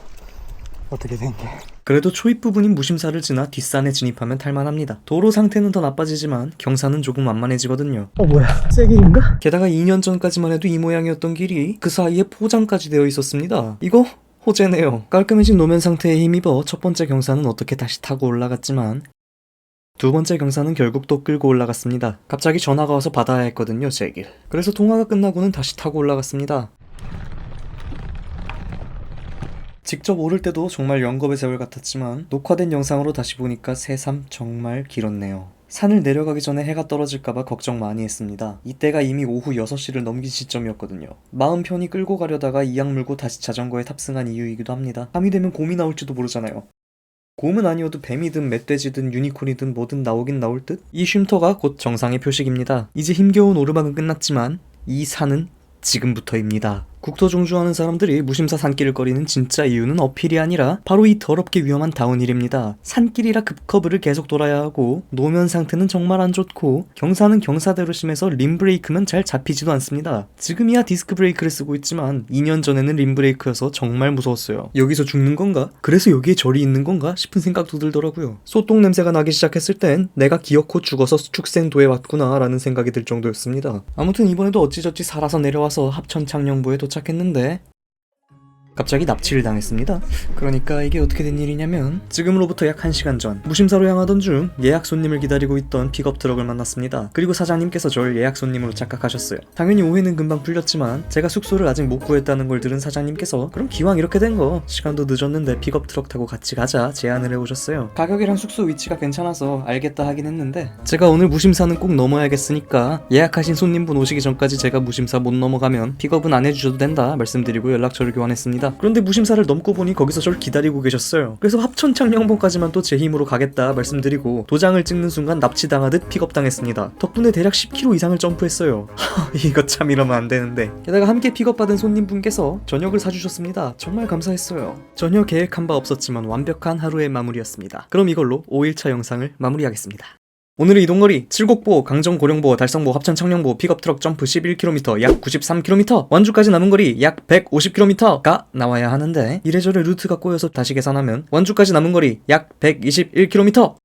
S4: 어떻게 된 게?
S1: 그래도 초입 부분인 무심사를 지나 뒷산에 진입하면 탈만합니다. 도로 상태는 더 나빠지지만 경사는 조금 완만해지거든요.
S4: 뭐야? 새 길인가?
S1: 게다가 2년 전까지만 해도 이 모양이었던 길이 그 사이에 포장까지 되어 있었습니다. 이거 호재네요. 깔끔해진 노면 상태에 힘입어 첫 번째 경사는 어떻게 다시 타고 올라갔지만 두 번째 경사는 결국 또 끌고 올라갔습니다. 갑자기 전화가 와서 받아야 했거든요, 제 길. 그래서 통화가 끝나고는 다시 타고 올라갔습니다. 직접 오를 때도 정말 영겁의 세월 같았지만 녹화된 영상으로 다시 보니까 새삼 정말 길었네요. 산을 내려가기 전에 해가 떨어질까봐 걱정 많이 했습니다. 이때가 이미 오후 6시를 넘긴 시점이었거든요. 마음 편히 끌고 가려다가 이악 물고 다시 자전거에 탑승한 이유이기도 합니다. 밤이 되면 곰이 나올지도 모르잖아요. 곰은 아니어도 뱀이든 멧돼지든 유니콘이든 뭐든 나오긴 나올 듯? 이 쉼터가 곧 정상의 표식입니다. 이제 힘겨운 오르막은 끝났지만 이 산은 지금부터입니다. 국토 종주하는 사람들이 무심사 산길을 꺼리는 진짜 이유는 어필이 아니라 바로 이 더럽게 위험한 다운힐입니다. 산길이라 급커브를 계속 돌아야 하고 노면 상태는 정말 안 좋고 경사는 경사대로 심해서 림브레이크는 잘 잡히지도 않습니다. 지금이야 디스크 브레이크를 쓰고 있지만 2년 전에는 림브레이크여서 정말 무서웠어요. 여기서 죽는 건가? 그래서 여기에 절이 있는 건가? 싶은 생각도 들더라고요. 소똥 냄새가 나기 시작했을 땐 내가 기어코 죽어서 축생도에 왔구나 라는 생각이 들 정도였습니다. 아무튼 이번에도 어찌저찌 살아서 내려와서 합천창녕부에 도착했는데 갑자기 납치를 당했습니다. 그러니까 이게 어떻게 된 일이냐면 지금으로부터 약 1시간 전 무심사로 향하던 중 예약 손님을 기다리고 있던 픽업 트럭을 만났습니다. 그리고 사장님께서 절 예약 손님으로 착각하셨어요. 당연히 오해는 금방 풀렸지만 제가 숙소를 아직 못 구했다는 걸 들은 사장님께서 그럼 기왕 이렇게 된 거 시간도 늦었는데 픽업 트럭 타고 같이 가자 제안을 해오셨어요. 가격이랑 숙소 위치가 괜찮아서 알겠다 하긴 했는데 제가 오늘 무심사는 꼭 넘어야겠으니까 예약하신 손님분 오시기 전까지 제가 무심사 못 넘어가면 픽업은 안 해주셔도 된다 말씀드리고 연락처를 교환했습니다. 그런데 무심사를 넘고 보니 거기서 절 기다리고 계셨어요. 그래서 합천창녕봉까지만 또 제 힘으로 가겠다 말씀드리고 도장을 찍는 순간 납치당하듯 픽업당했습니다. 덕분에 대략 10km 이상을 점프했어요. 이거 참 이러면 안 되는데. 게다가 함께 픽업받은 손님분께서 저녁을 사주셨습니다. 정말 감사했어요. 전혀 계획한 바 없었지만 완벽한 하루의 마무리였습니다. 그럼 이걸로 5일차 영상을 마무리하겠습니다. 오늘의 이동거리 칠곡보, 강정 고령보, 달성보, 합천 창녕보, 픽업 트럭 점프 11km, 약 93km, 완주까지 남은 거리 약 150km가 나와야 하는데 이래저래 루트가 꼬여서 다시 계산하면 완주까지 남은 거리 약 121km.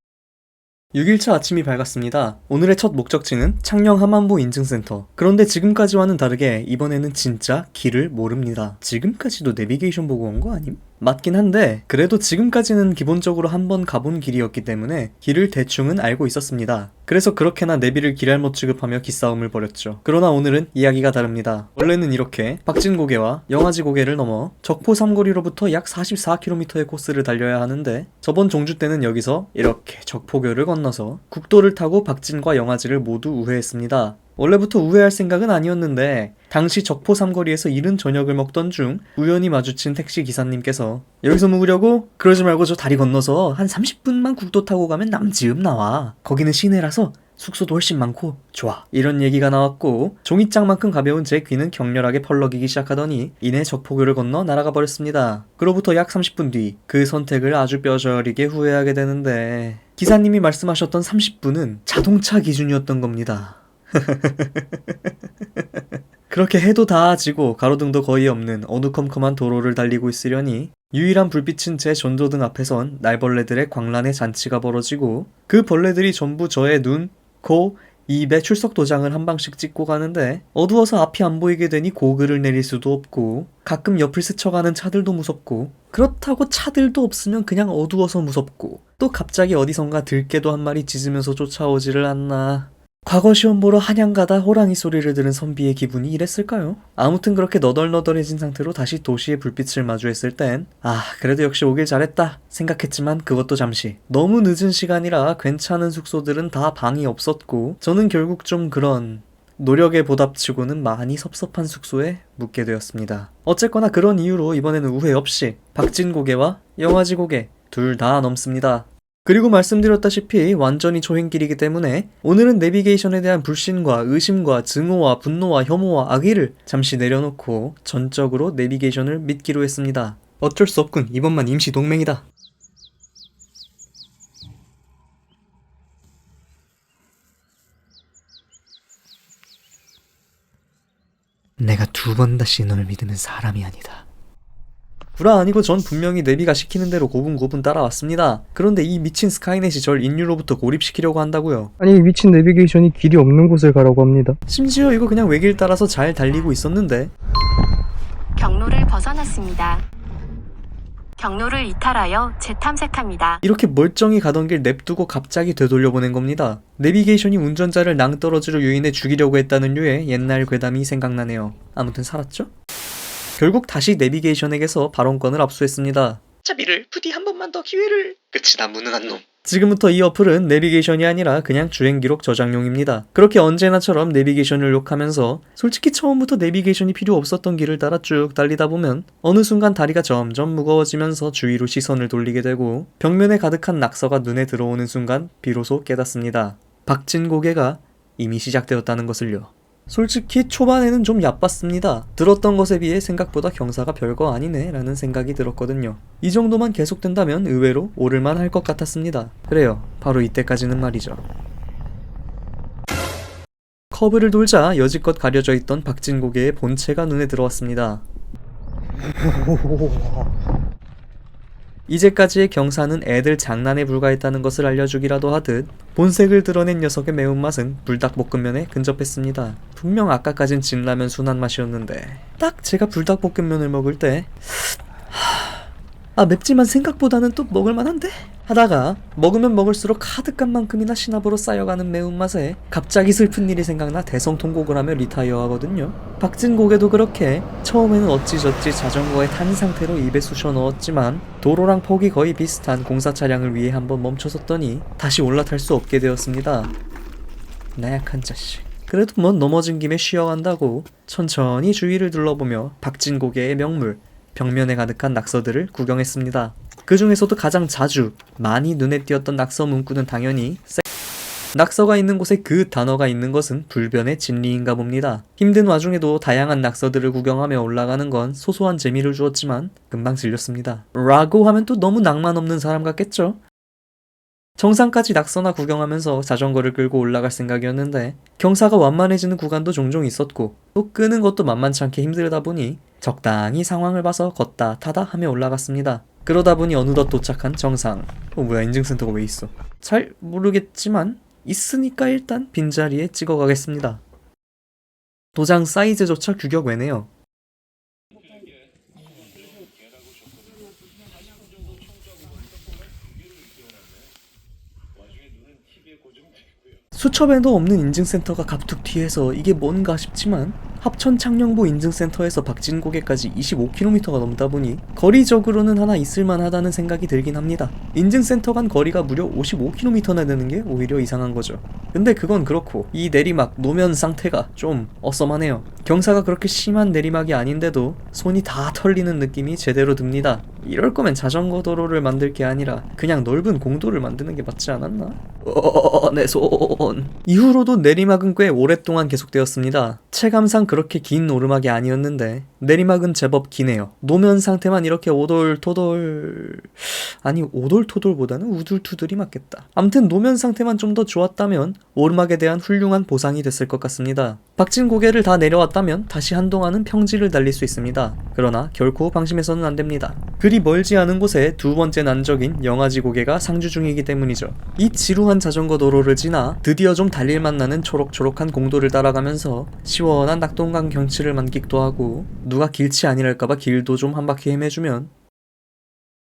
S1: 6일차 아침이 밝았습니다. 오늘의 첫 목적지는 창녕 하만보 인증센터. 그런데 지금까지와는 다르게 이번에는 진짜 길을 모릅니다. 지금까지도 내비게이션 보고 온 거 아님? 맞긴 한데 그래도 지금까지는 기본적으로 한번 가본 길이었기 때문에 길을 대충은 알고 있었습니다. 그래서 그렇게나 내비를 길알못 취급하며 기싸움을 벌였죠. 그러나 오늘은 이야기가 다릅니다. 원래는 이렇게 박진고개와 영아지고개를 넘어 적포 삼거리로부터 약 44km의 코스를 달려야 하는데 저번 종주 때는 여기서 이렇게 적포교를 건너서 국도를 타고 박진과 영아지를 모두 우회했습니다. 원래부터 우회할 생각은 아니었는데 당시 적포 삼거리에서 이른 저녁을 먹던 중 우연히 마주친 택시 기사님께서 여기서 묵으려고? 그러지 말고 저 다리 건너서 한 30분만 국도 타고 가면 남지읍 나와. 거기는 시내라서 숙소도 훨씬 많고 좋아. 이런 얘기가 나왔고 종이장만큼 가벼운 제 귀는 격렬하게 펄럭이기 시작하더니 이내 적포교를 건너 날아가 버렸습니다. 그로부터 약 30분 뒤 그 선택을 아주 뼈저리게 후회하게 되는데 기사님이 말씀하셨던 30분은 자동차 기준이었던 겁니다. 그렇게 해도 다 지고 가로등도 거의 없는 어두컴컴한 도로를 달리고 있으려니 유일한 불빛은 제 전조등 앞에선 날벌레들의 광란의 잔치가 벌어지고 그 벌레들이 전부 저의 눈, 코, 입에 출석 도장을 한 방씩 찍고 가는데 어두워서 앞이 안 보이게 되니 고글을 내릴 수도 없고 가끔 옆을 스쳐가는 차들도 무섭고 그렇다고 차들도 없으면 그냥 어두워서 무섭고 또 갑자기 어디선가 들깨도 한 마리 짖으면서 쫓아오지를 않나. 과거 시험 보러 한양 가다 호랑이 소리를 들은 선비의 기분이 이랬을까요? 아무튼 그렇게 너덜너덜해진 상태로 다시 도시의 불빛을 마주했을 땐 그래도 역시 오길 잘했다 생각했지만 그것도 잠시. 너무 늦은 시간이라 괜찮은 숙소들은 다 방이 없었고 저는 결국 좀 그런 노력의 보답치고는 많이 섭섭한 숙소에 묵게 되었습니다. 어쨌거나 그런 이유로 이번에는 우회 없이 박진고개와 영아지고개 둘 다 넘습니다. 그리고 말씀드렸다시피 완전히 초행길이기 때문에 오늘은 내비게이션에 대한 불신과 의심과 증오와 분노와 혐오와 악의를 잠시 내려놓고 전적으로 내비게이션을 믿기로 했습니다. 어쩔 수 없군. 이번만 임시 동맹이다. 내가 두 번 다시 널 믿으면 사람이 아니다. 구라 아니고 전 분명히 내비가 시키는 대로 고분고분 따라왔습니다. 그런데 이 미친 스카이넷이 절 인류로부터 고립시키려고 한다고요.
S4: 아니 미친 내비게이션이 길이 없는 곳을 가라고 합니다.
S1: 심지어 이거 그냥 외길 따라서 잘 달리고 있었는데
S7: 경로를 벗어났습니다. 경로를 이탈하여 재탐색합니다.
S1: 이렇게 멀쩡히 가던 길 냅두고 갑자기 되돌려보낸 겁니다. 내비게이션이 운전자를 낭떠러지로 유인해 죽이려고 했다는 류의 옛날 괴담이 생각나네요. 아무튼 살았죠? 결국 다시 내비게이션에게서 발언권을 압수했습니다. 자비를 부디 한 번만 더 기회를. 끝이다 무능한 놈. 지금부터 이 어플은 내비게이션이 아니라 그냥 주행기록 저장용입니다. 그렇게 언제나처럼 내비게이션을 욕하면서 솔직히 처음부터 내비게이션이 필요 없었던 길을 따라 쭉 달리다 보면 어느 순간 다리가 점점 무거워지면서 주위로 시선을 돌리게 되고 벽면에 가득한 낙서가 눈에 들어오는 순간 비로소 깨닫습니다. 박진고개가 이미 시작되었다는 것을요. 솔직히 초반에는 좀 얕봤습니다. 들었던 것에 비해 생각보다 경사가 별거 아니네 라는 생각이 들었거든요. 이 정도만 계속된다면 의외로 오를만 할 것 같았습니다. 그래요. 바로 이때까지는 말이죠. 커브를 돌자 여지껏 가려져 있던 박진고개의 본체가 눈에 들어왔습니다. 이제까지의 경사는 애들 장난에 불과했다는 것을 알려주기라도 하듯 본색을 드러낸 녀석의 매운맛은 불닭볶음면에 근접했습니다. 분명 아까까진 진라면 순한 맛이었는데 딱 제가 불닭볶음면을 먹을 때 맵지만 생각보다는 또 먹을만한데? 하다가 먹으면 먹을수록 카드값만큼이나 시나브로 쌓여가는 매운맛에 갑자기 슬픈 일이 생각나 대성통곡을 하며 리타이어하거든요. 박진고개도 그렇게 처음에는 어찌저찌 자전거에 탄 상태로 입에 쑤셔 넣었지만 도로랑 폭이 거의 비슷한 공사 차량을 위해 한번 멈춰섰더니 다시 올라탈 수 없게 되었습니다. 나약한 자식. 그래도 넘어진 김에 쉬어간다고 천천히 주위를 둘러보며 박진고개의 명물 벽면에 가득한 낙서들을 구경했습니다. 그 중에서도 가장 자주 많이 눈에 띄었던 낙서 문구는 당연히 낙서가 있는 곳에 그 단어가 있는 것은 불변의 진리인가 봅니다. 힘든 와중에도 다양한 낙서들을 구경하며 올라가는 건 소소한 재미를 주었지만 금방 질렸습니다. 라고 하면 또 너무 낭만 없는 사람 같겠죠? 정상까지 낙서나 구경하면서 자전거를 끌고 올라갈 생각이었는데 경사가 완만해지는 구간도 종종 있었고 또 끄는 것도 만만치 않게 힘들다 보니 적당히 상황을 봐서 걷다 타다 하며 올라갔습니다. 그러다 보니 어느덧 도착한 정상. 뭐야, 인증센터가 왜 있어? 잘 모르겠지만 있으니까 일단 빈자리에 찍어가겠습니다. 도장 사이즈조차 규격 외네요. 수첩에도 없는 인증센터가 갑툭 뒤에서 이게 뭔가 싶지만 합천 창녕보 인증센터에서 박진고개까지 25km가 넘다 보니 거리적으로는 하나 있을만하다는 생각이 들긴 합니다. 인증센터 간 거리가 무려 55km나 되는 게 오히려 이상한 거죠. 근데 그건 그렇고 이 내리막 노면 상태가 좀 어썸하네요. 경사가 그렇게 심한 내리막이 아닌데도 손이 다 털리는 느낌이 제대로 듭니다. 이럴 거면 자전거 도로를 만들 게 아니라 그냥 넓은 공도를 만드는 게 맞지 않았나? 내 손. 이후로도 내리막은 꽤 오랫동안 계속되었습니다. 체감상 그렇게 긴 오르막이 아니었는데 내리막은 제법 기네요. 노면 상태만 이렇게 오돌토돌... 아니 오돌토돌보다는 우둘투둘이 맞겠다. 암튼 노면 상태만 좀 더 좋았다면 오르막에 대한 훌륭한 보상이 됐을 것 같습니다. 박진 고개를 다 내려왔다면 다시 한동안은 평지를 달릴 수 있습니다. 그러나 결코 방심해서는 안 됩니다. 그리 멀지 않은 곳에 두 번째 난적인 영아지 고개가 상주 중이기 때문이죠. 이 지루한 자전거 도로를 지나 드디어 좀 달릴맛 나는 초록초록한 공도를 따라가면서 시원한 낙동강 경치를 만끽도 하고 누가 길치 아니랄까봐 길도 좀 한 바퀴 헤매주면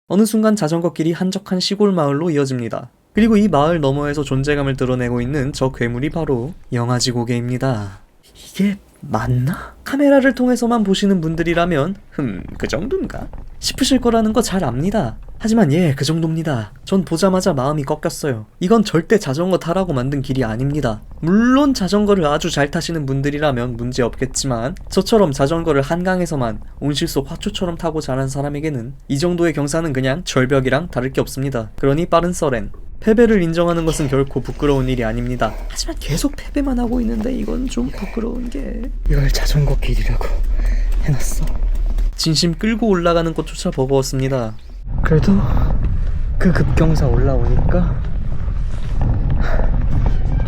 S1: 어느 순간 자전거길이 한적한 시골 마을로 이어집니다. 그리고 이 마을 너머에서 존재감을 드러내고 있는 저 괴물이 바로 영아지 고개입니다. 이게 맞나? 카메라를 통해서만 보시는 분들이라면 그 정도인가? 싶으실 거라는 거 잘 압니다. 하지만 예, 그 정도입니다. 전 보자마자 마음이 꺾였어요. 이건 절대 자전거 타라고 만든 길이 아닙니다. 물론 자전거를 아주 잘 타시는 분들이라면 문제 없겠지만 저처럼 자전거를 한강에서만 온실 속 화초처럼 타고 자란 사람에게는 이 정도의 경사는 그냥 절벽이랑 다를 게 없습니다. 그러니 빠른 썰엔 패배를 인정하는 것은 결코 부끄러운 일이 아닙니다. 하지만 계속 패배만 하고 있는데 이건 좀 부끄러운 게...
S4: 이걸 자전거 길이라고 해놨어.
S1: 진심 끌고 올라가는 것조차 버거웠습니다.
S4: 그래도 그 급경사 올라오니까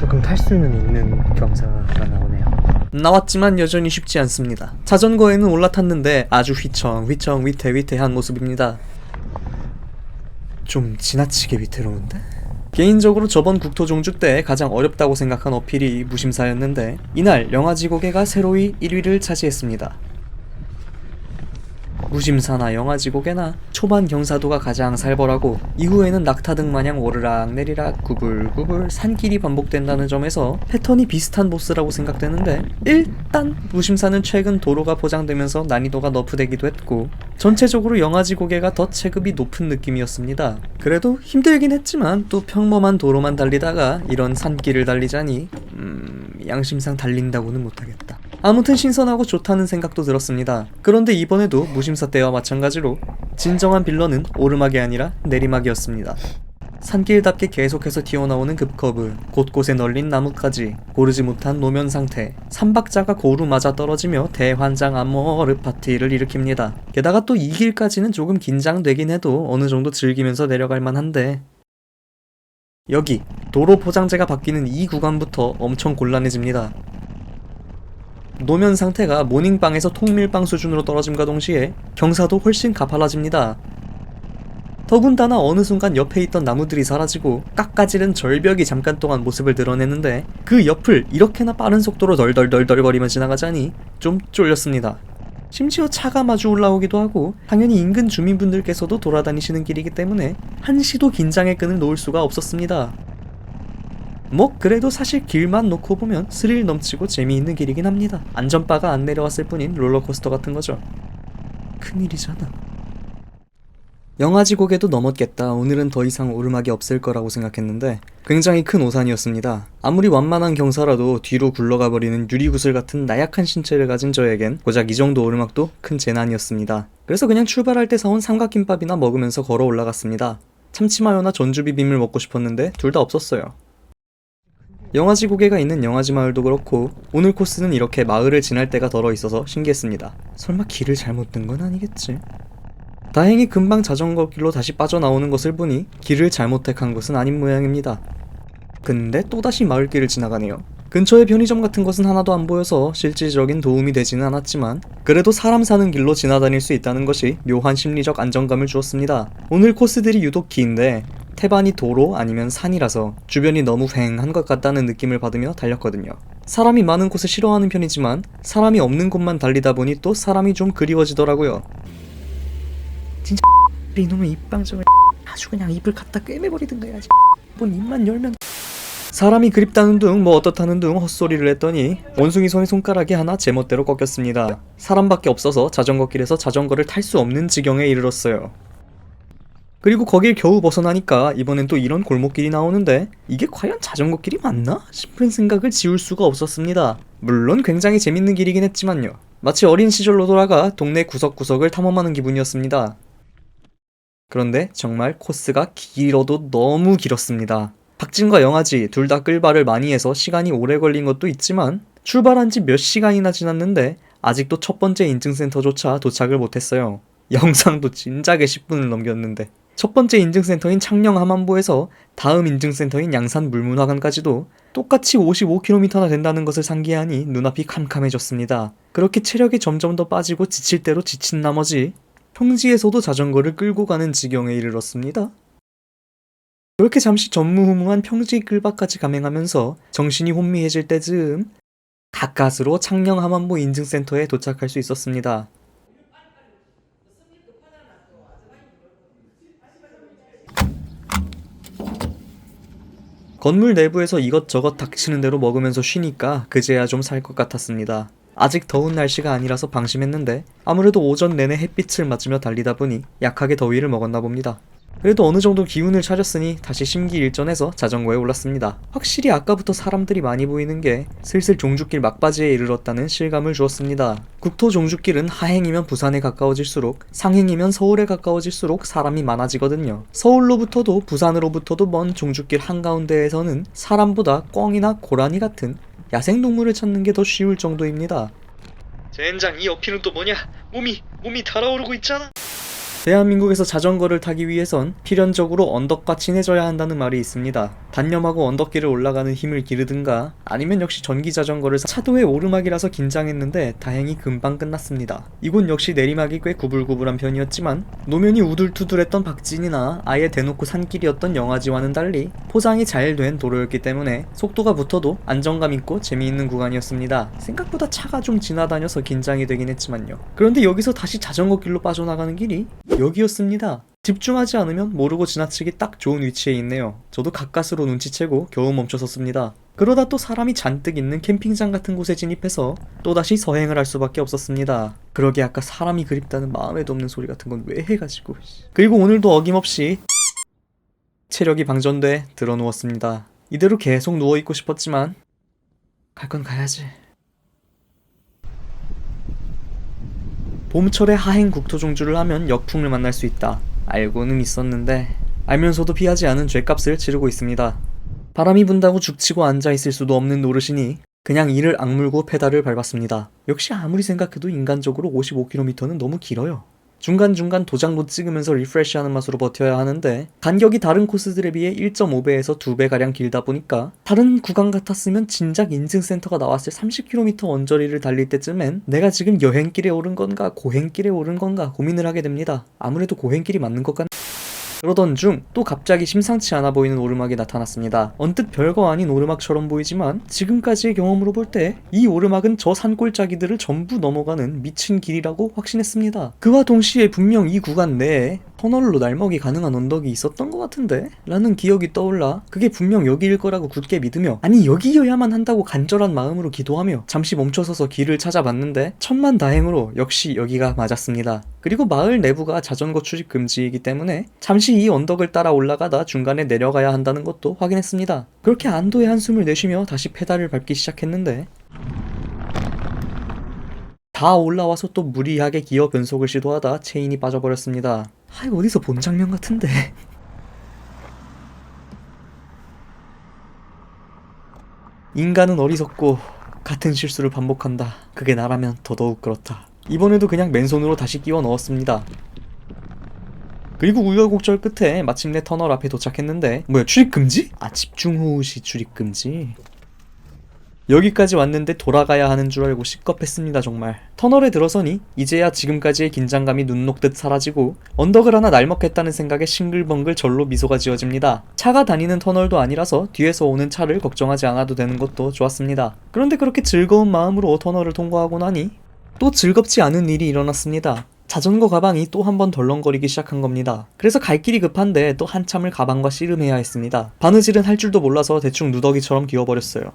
S4: 조금 탈 수는 있는 경사가 나오네요.
S1: 나왔지만 여전히 쉽지 않습니다. 자전거에는 올라탔는데 아주 휘청휘청 위태위태한 모습입니다. 좀 지나치게 위태로운데? 개인적으로 저번 국토종주 때 가장 어렵다고 생각한 어필이 무심사였는데 이날 영아지 고개가 새로이 1위를 차지했습니다. 무심사나 영아지 고개나 초반 경사도가 가장 살벌하고 이후에는 낙타등 마냥 오르락 내리락 구불구불 산길이 반복된다는 점에서 패턴이 비슷한 보스라고 생각되는데 일단 무심사는 최근 도로가 보장되면서 난이도가 너프되기도 했고 전체적으로 영아지 고개가 더 체급이 높은 느낌이었습니다. 그래도 힘들긴 했지만 또 평범한 도로만 달리다가 이런 산길을 달리자니 양심상 달린다고는 못하겠다. 아무튼 신선하고 좋다는 생각도 들었습니다. 그런데 이번에도 무심사 때와 마찬가지로 진정한 빌런은 오르막이 아니라 내리막이었습니다. 산길답게 계속해서 튀어나오는 급커브, 곳곳에 널린 나뭇가지, 고르지 못한 노면 상태, 삼박자가 고루 맞아 떨어지며 대환장 암모르 파티를 일으킵니다. 게다가 또 이 길까지는 조금 긴장되긴 해도 어느 정도 즐기면서 내려갈 만한데 여기 도로 포장재가 바뀌는 이 구간부터 엄청 곤란해집니다. 노면 상태가 모닝빵에서 통밀빵 수준으로 떨어짐과 동시에 경사도 훨씬 가팔라집니다. 더군다나 어느 순간 옆에 있던 나무들이 사라지고 깎아지른 절벽이 잠깐 동안 모습을 드러내는데 그 옆을 이렇게나 빠른 속도로 덜덜덜덜거리며 지나가자니 좀 쫄렸습니다. 심지어 차가 마주 올라오기도 하고 당연히 인근 주민분들께서도 돌아다니시는 길이기 때문에 한시도 긴장의 끈을 놓을 수가 없었습니다. 뭐 그래도 사실 길만 놓고 보면 스릴 넘치고 재미있는 길이긴 합니다. 안전바가 안 내려왔을 뿐인 롤러코스터 같은 거죠. 큰일이잖아. 영아지 고개도 넘었겠다. 오늘은 더 이상 오르막이 없을 거라고 생각했는데 굉장히 큰 오산이었습니다. 아무리 완만한 경사라도 뒤로 굴러가 버리는 유리구슬 같은 나약한 신체를 가진 저에겐 고작 이 정도 오르막도 큰 재난이었습니다. 그래서 그냥 출발할 때 사온 삼각김밥이나 먹으면서 걸어 올라갔습니다. 참치마요나 전주비빔을 먹고 싶었는데 둘 다 없었어요. 영아지 고개가 있는 영아지 마을도 그렇고 오늘 코스는 이렇게 마을을 지날 때가 덜어 있어서 신기했습니다. 설마 길을 잘못 든 건 아니겠지? 다행히 금방 자전거 길로 다시 빠져나오는 것을 보니 길을 잘못 택한 것은 아닌 모양입니다. 근데 또다시 마을길을 지나가네요. 근처에 편의점 같은 것은 하나도 안 보여서 실질적인 도움이 되지는 않았지만 그래도 사람 사는 길로 지나다닐 수 있다는 것이 묘한 심리적 안정감을 주었습니다. 오늘 코스들이 유독 긴데 태반이 도로 아니면 산이라서 주변이 너무 휑한 것 같다는 느낌을 받으며 달렸거든요. 사람이 많은 곳을 싫어하는 편이지만 사람이 없는 곳만 달리다 보니 또 사람이 좀 그리워지더라고요. 진짜 이놈의 입방정을 아주 그냥 입을 갖다 꿰매버리든가 해야지. 뭔 입만 열면 사람이 그립다는 둥 뭐 어떻다는 둥 헛소리를 했더니 원숭이 손에 손가락이 하나 제멋대로 꺾였습니다. 사람밖에 없어서 자전거 길에서 자전거를 탈 수 없는 지경에 이르렀어요. 그리고 거길 겨우 벗어나니까 이번엔 또 이런 골목길이 나오는데 이게 과연 자전거 길이 맞나? 싶은 생각을 지울 수가 없었습니다. 물론 굉장히 재밌는 길이긴 했지만요. 마치 어린 시절로 돌아가 동네 구석구석을 탐험하는 기분이었습니다. 그런데 정말 코스가 길어도 너무 길었습니다. 박진과 영아지 둘 다 끌바를 많이 해서 시간이 오래 걸린 것도 있지만 출발한 지 몇 시간이나 지났는데 아직도 첫 번째 인증센터조차 도착을 못했어요. 영상도 진작에 10분을 넘겼는데 첫 번째 인증센터인 창녕 함안보에서 다음 인증센터인 양산 물문화관까지도 똑같이 55km나 된다는 것을 상기하니 눈앞이 캄캄해졌습니다. 그렇게 체력이 점점 더 빠지고 지칠 대로 지친 나머지 평지에서도 자전거를 끌고 가는 지경에 이르렀습니다. 그렇게 잠시 전무후무한 평지 끌바까지 감행하면서 정신이 혼미해질 때쯤 가까스로 창녕 함안보 인증센터에 도착할 수 있었습니다. 건물 내부에서 이것저것 닥치는 대로 먹으면서 쉬니까 그제야 좀 살 것 같았습니다. 아직 더운 날씨가 아니라서 방심했는데 아무래도 오전 내내 햇빛을 맞으며 달리다 보니 약하게 더위를 먹었나 봅니다. 그래도 어느 정도 기운을 차렸으니 다시 심기일전해서 자전거에 올랐습니다. 확실히 아까부터 사람들이 많이 보이는 게 슬슬 종주길 막바지에 이르렀다는 실감을 주었습니다. 국토 종주길은 하행이면 부산에 가까워질수록 상행이면 서울에 가까워질수록 사람이 많아지거든요. 서울로부터도 부산으로부터도 먼 종주길 한가운데에서는 사람보다 꿩이나 고라니 같은 야생동물을 찾는 게 더 쉬울 정도입니다. 젠장, 이 어필은 또 뭐냐? 몸이 달아오르고 있잖아. 대한민국에서 자전거를 타기 위해선 필연적으로 언덕과 친해져야 한다는 말이 있습니다. 단념하고 언덕길을 올라가는 힘을 기르든가 아니면 역시 전기자전거를 차도의 오르막이라서 긴장했는데 다행히 금방 끝났습니다. 이곳 역시 내리막이 꽤 구불구불한 편이었지만 노면이 우둘투둘했던 박진이나 아예 대놓고 산길이었던 영아지와는 달리 포장이 잘 된 도로였기 때문에 속도가 붙어도 안정감 있고 재미있는 구간이었습니다. 생각보다 차가 좀 지나다녀서 긴장이 되긴 했지만요. 그런데 여기서 다시 자전거 길로 빠져나가는 길이 여기였습니다. 집중하지 않으면 모르고 지나치기 딱 좋은 위치에 있네요. 저도 가까스로 눈치채고 겨우 멈춰섰습니다. 그러다 또 사람이 잔뜩 있는 캠핑장 같은 곳에 진입해서 또다시 서행을 할 수밖에 없었습니다. 그러게 아까 사람이 그립다는 마음에도 없는 소리 같은 건 왜 해가지고. 그리고 오늘도 어김없이 체력이 방전돼 들어 누웠습니다. 이대로 계속 누워있고 싶었지만 갈 건 가야지. 봄철에 하행 국토종주를 하면 역풍을 만날 수 있다. 알고는 있었는데 알면서도 피하지 않은 죗값을 치르고 있습니다. 바람이 분다고 죽치고 앉아있을 수도 없는 노릇이니 그냥 이를 악물고 페달을 밟았습니다. 역시 아무리 생각해도 인간적으로 55km는 너무 길어요. 중간중간 도장도 찍으면서 리프레시하는 맛으로 버텨야 하는데 간격이 다른 코스들에 비해 1.5배에서 2배가량 길다 보니까 다른 구간 같았으면 진작 인증센터가 나왔을 30km 언저리를 달릴 때쯤엔 내가 지금 여행길에 오른 건가 고행길에 오른 건가 고민을 하게 됩니다. 아무래도 고행길이 맞는 것 같네. 그러던 중 또 갑자기 심상치 않아 보이는 오르막이 나타났습니다. 언뜻 별거 아닌 오르막처럼 보이지만 지금까지의 경험으로 볼 때 이 오르막은 저 산골짜기들을 전부 넘어가는 미친 길이라고 확신했습니다. 그와 동시에 분명 이 구간 내에 터널로 날먹이 가능한 언덕이 있었던 것 같은데? 라는 기억이 떠올라 그게 분명 여기일 거라고 굳게 믿으며 아니 여기여야만 한다고 간절한 마음으로 기도하며 잠시 멈춰서서 길을 찾아봤는데 천만다행으로 역시 여기가 맞았습니다. 그리고 마을 내부가 자전거 출입 금지이기 때문에 잠시 이 언덕을 따라 올라가다 중간에 내려가야 한다는 것도 확인했습니다. 그렇게 안도의 한숨을 내쉬며 다시 페달을 밟기 시작했는데 다 올라와서 또 무리하게 기어 변속을 시도하다 체인이 빠져버렸습니다. 이거 어디서 본 장면 같은데. 인간은 어리석고 같은 실수를 반복한다. 그게 나라면 더더욱 그렇다. 이번에도 그냥 맨손으로 다시 끼워 넣었습니다. 그리고 우여곡절 끝에 마침내 터널 앞에 도착했는데 뭐야 출입금지? 집중호우 시 출입금지. 여기까지 왔는데 돌아가야 하는 줄 알고 시겁했습니다 정말. 터널에 들어서니 이제야 지금까지의 긴장감이 눈 녹듯 사라지고 언덕을 하나 날먹했다는 생각에 싱글벙글 절로 미소가 지어집니다. 차가 다니는 터널도 아니라서 뒤에서 오는 차를 걱정하지 않아도 되는 것도 좋았습니다. 그런데 그렇게 즐거운 마음으로 터널을 통과하고 나니 또 즐겁지 않은 일이 일어났습니다. 자전거 가방이 또 한 번 덜렁거리기 시작한 겁니다. 그래서 갈 길이 급한데 또 한참을 가방과 씨름해야 했습니다. 바느질은 할 줄도 몰라서 대충 누더기처럼 기어버렸어요.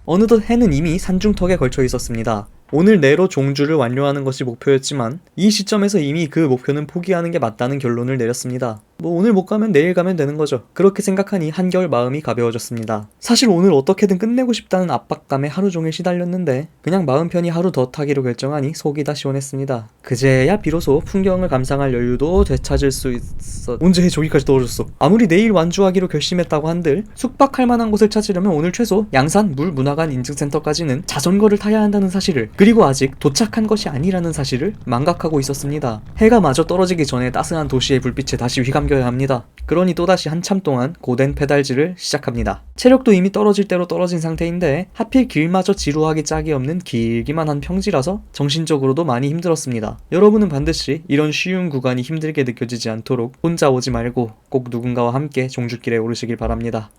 S1: 어느덧 해는 이미 산중턱에 걸쳐 있었습니다. 오늘 내로 종주를 완료하는 것이 목표였지만 이 시점에서 이미 그 목표는 포기하는 게 맞다는 결론을 내렸습니다. 뭐 오늘 못 가면 내일 가면 되는 거죠. 그렇게 생각하니 한결 마음이 가벼워졌습니다. 사실 오늘 어떻게든 끝내고 싶다는 압박감에 하루 종일 시달렸는데 그냥 마음 편히 하루 더 타기로 결정하니 속이 다 시원했습니다. 그제야 비로소 풍경을 감상할 여유도 되찾을 수 있어. 언제 저기까지 떨어졌어. 아무리 내일 완주하기로 결심했다고 한들 숙박할 만한 곳을 찾으려면 오늘 최소 양산 물문화관 인증센터까지는 자전거를 타야 한다는 사실을, 그리고 아직 도착한 것이 아니라는 사실을 망각하고 있었습니다. 해가 마저 떨어지기 전에 따스한 도시의 불빛에 다시 휘감겨야 합니다. 그러니 또다시 한참 동안 고된 페달질을 시작합니다. 체력도 이미 떨어질 대로 떨어진 상태인데 하필 길마저 지루하기 짝이 없는 길기만 한 평지라서 정신적으로도 많이 힘들었습니다. 여러분은 반드시 이런 쉬운 구간이 힘들게 느껴지지 않도록 혼자 오지 말고 꼭 누군가와 함께 종주길에 오르시길 바랍니다.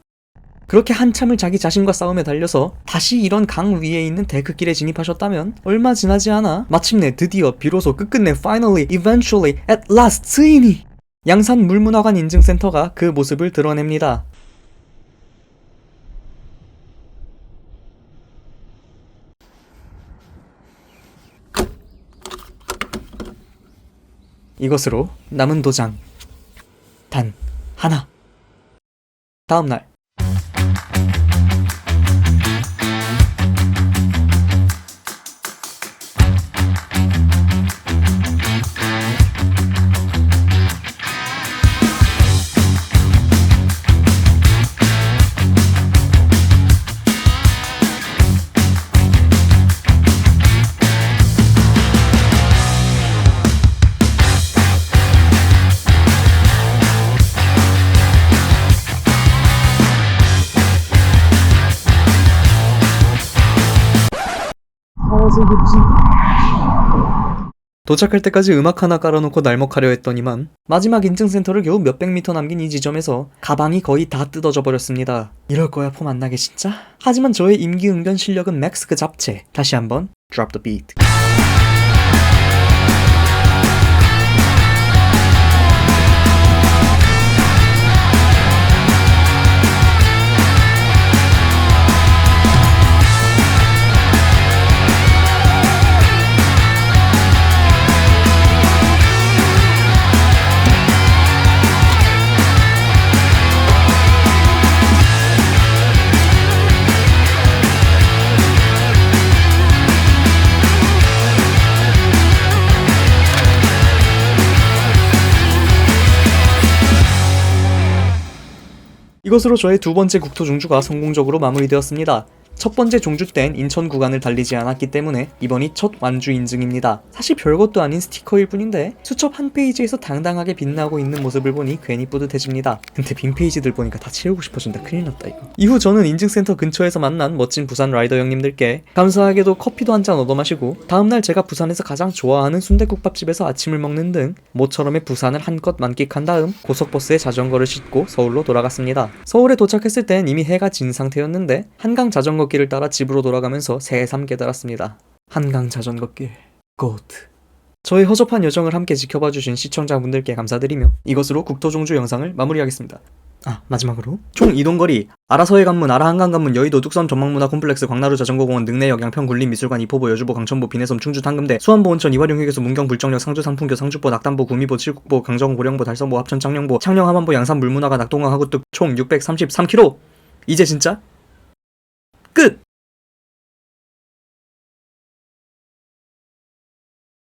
S1: 그렇게 한참을 자기 자신과 싸움에 달려서 다시 이런 강 위에 있는 데크길에 진입하셨다면 얼마 지나지 않아 마침내 드디어 비로소 끝끝내 finally, eventually, at last,ついに양산 물문화관 인증센터가 그 모습을 드러냅니다. 이것으로 남은 도장 단 하나. 다음날 도착할 때까지 음악 하나 깔아놓고 날먹하려 했더니만 마지막 인증센터를 겨우 몇백 미터 남긴 이 지점에서 가방이 거의 다 뜯어져 버렸습니다. 이럴 거야 폼 안 나게 진짜? 하지만 저의 임기응변 실력은 맥스 그 잡채. 다시 한번 drop the beat. 이것으로 저의 두 번째 국토 종주가 성공적으로 마무리되었습니다. 첫 번째 종주 땐 인천 구간을 달리지 않았기 때문에 이번이 첫 완주 인증입니다. 사실 별것도 아닌 스티커일 뿐인데 수첩 한 페이지에서 당당하게 빛나고 있는 모습을 보니 괜히 뿌듯해집니다. 근데 빈 페이지들 보니까 다 채우고 싶어진다. 큰일 났다 이거. 이후 저는 인증센터 근처에서 만난 멋진 부산 라이더 형님들께 감사하게도 커피도 한 잔 얻어 마시고 다음날 제가 부산에서 가장 좋아하는 순댓국밥집에서 아침을 먹는 등 모처럼의 부산을 한껏 만끽한 다음 고속버스에 자전거를 싣고 서울로 돌아갔습니다. 서울에 도착했을 땐 이미 해가 진 상태였는데 한강 자전거 길을 따라 집으로 돌아가면서 새삼 깨달았습니다. 한강 자전거길 고트. 저의 허접한 여정을 함께 지켜봐주신 시청자분들께 감사드리며 이것으로 국토종주 영상을 마무리하겠습니다. 마지막으로 총 이동거리 아라서해 관문, 아라한강 관문, 여의도 뚝섬 전망문화 콤플렉스, 광나루 자전거공원, 능내역, 양평 굴림미술관, 이포보, 여주보, 강천보, 비내섬, 충주 탕금대, 수안보 온천, 이화령 휴게소, 문경 불정역, 상주 상풍교, 상주보, 낙담보, 구미보, 칠곡보, 강정, 고령보, 달성보, 합천, 창녕보, 창녕, 함안보, 양산 물문화관, 낙동강, 하구뚝 총 633km. 이제 진짜 끝!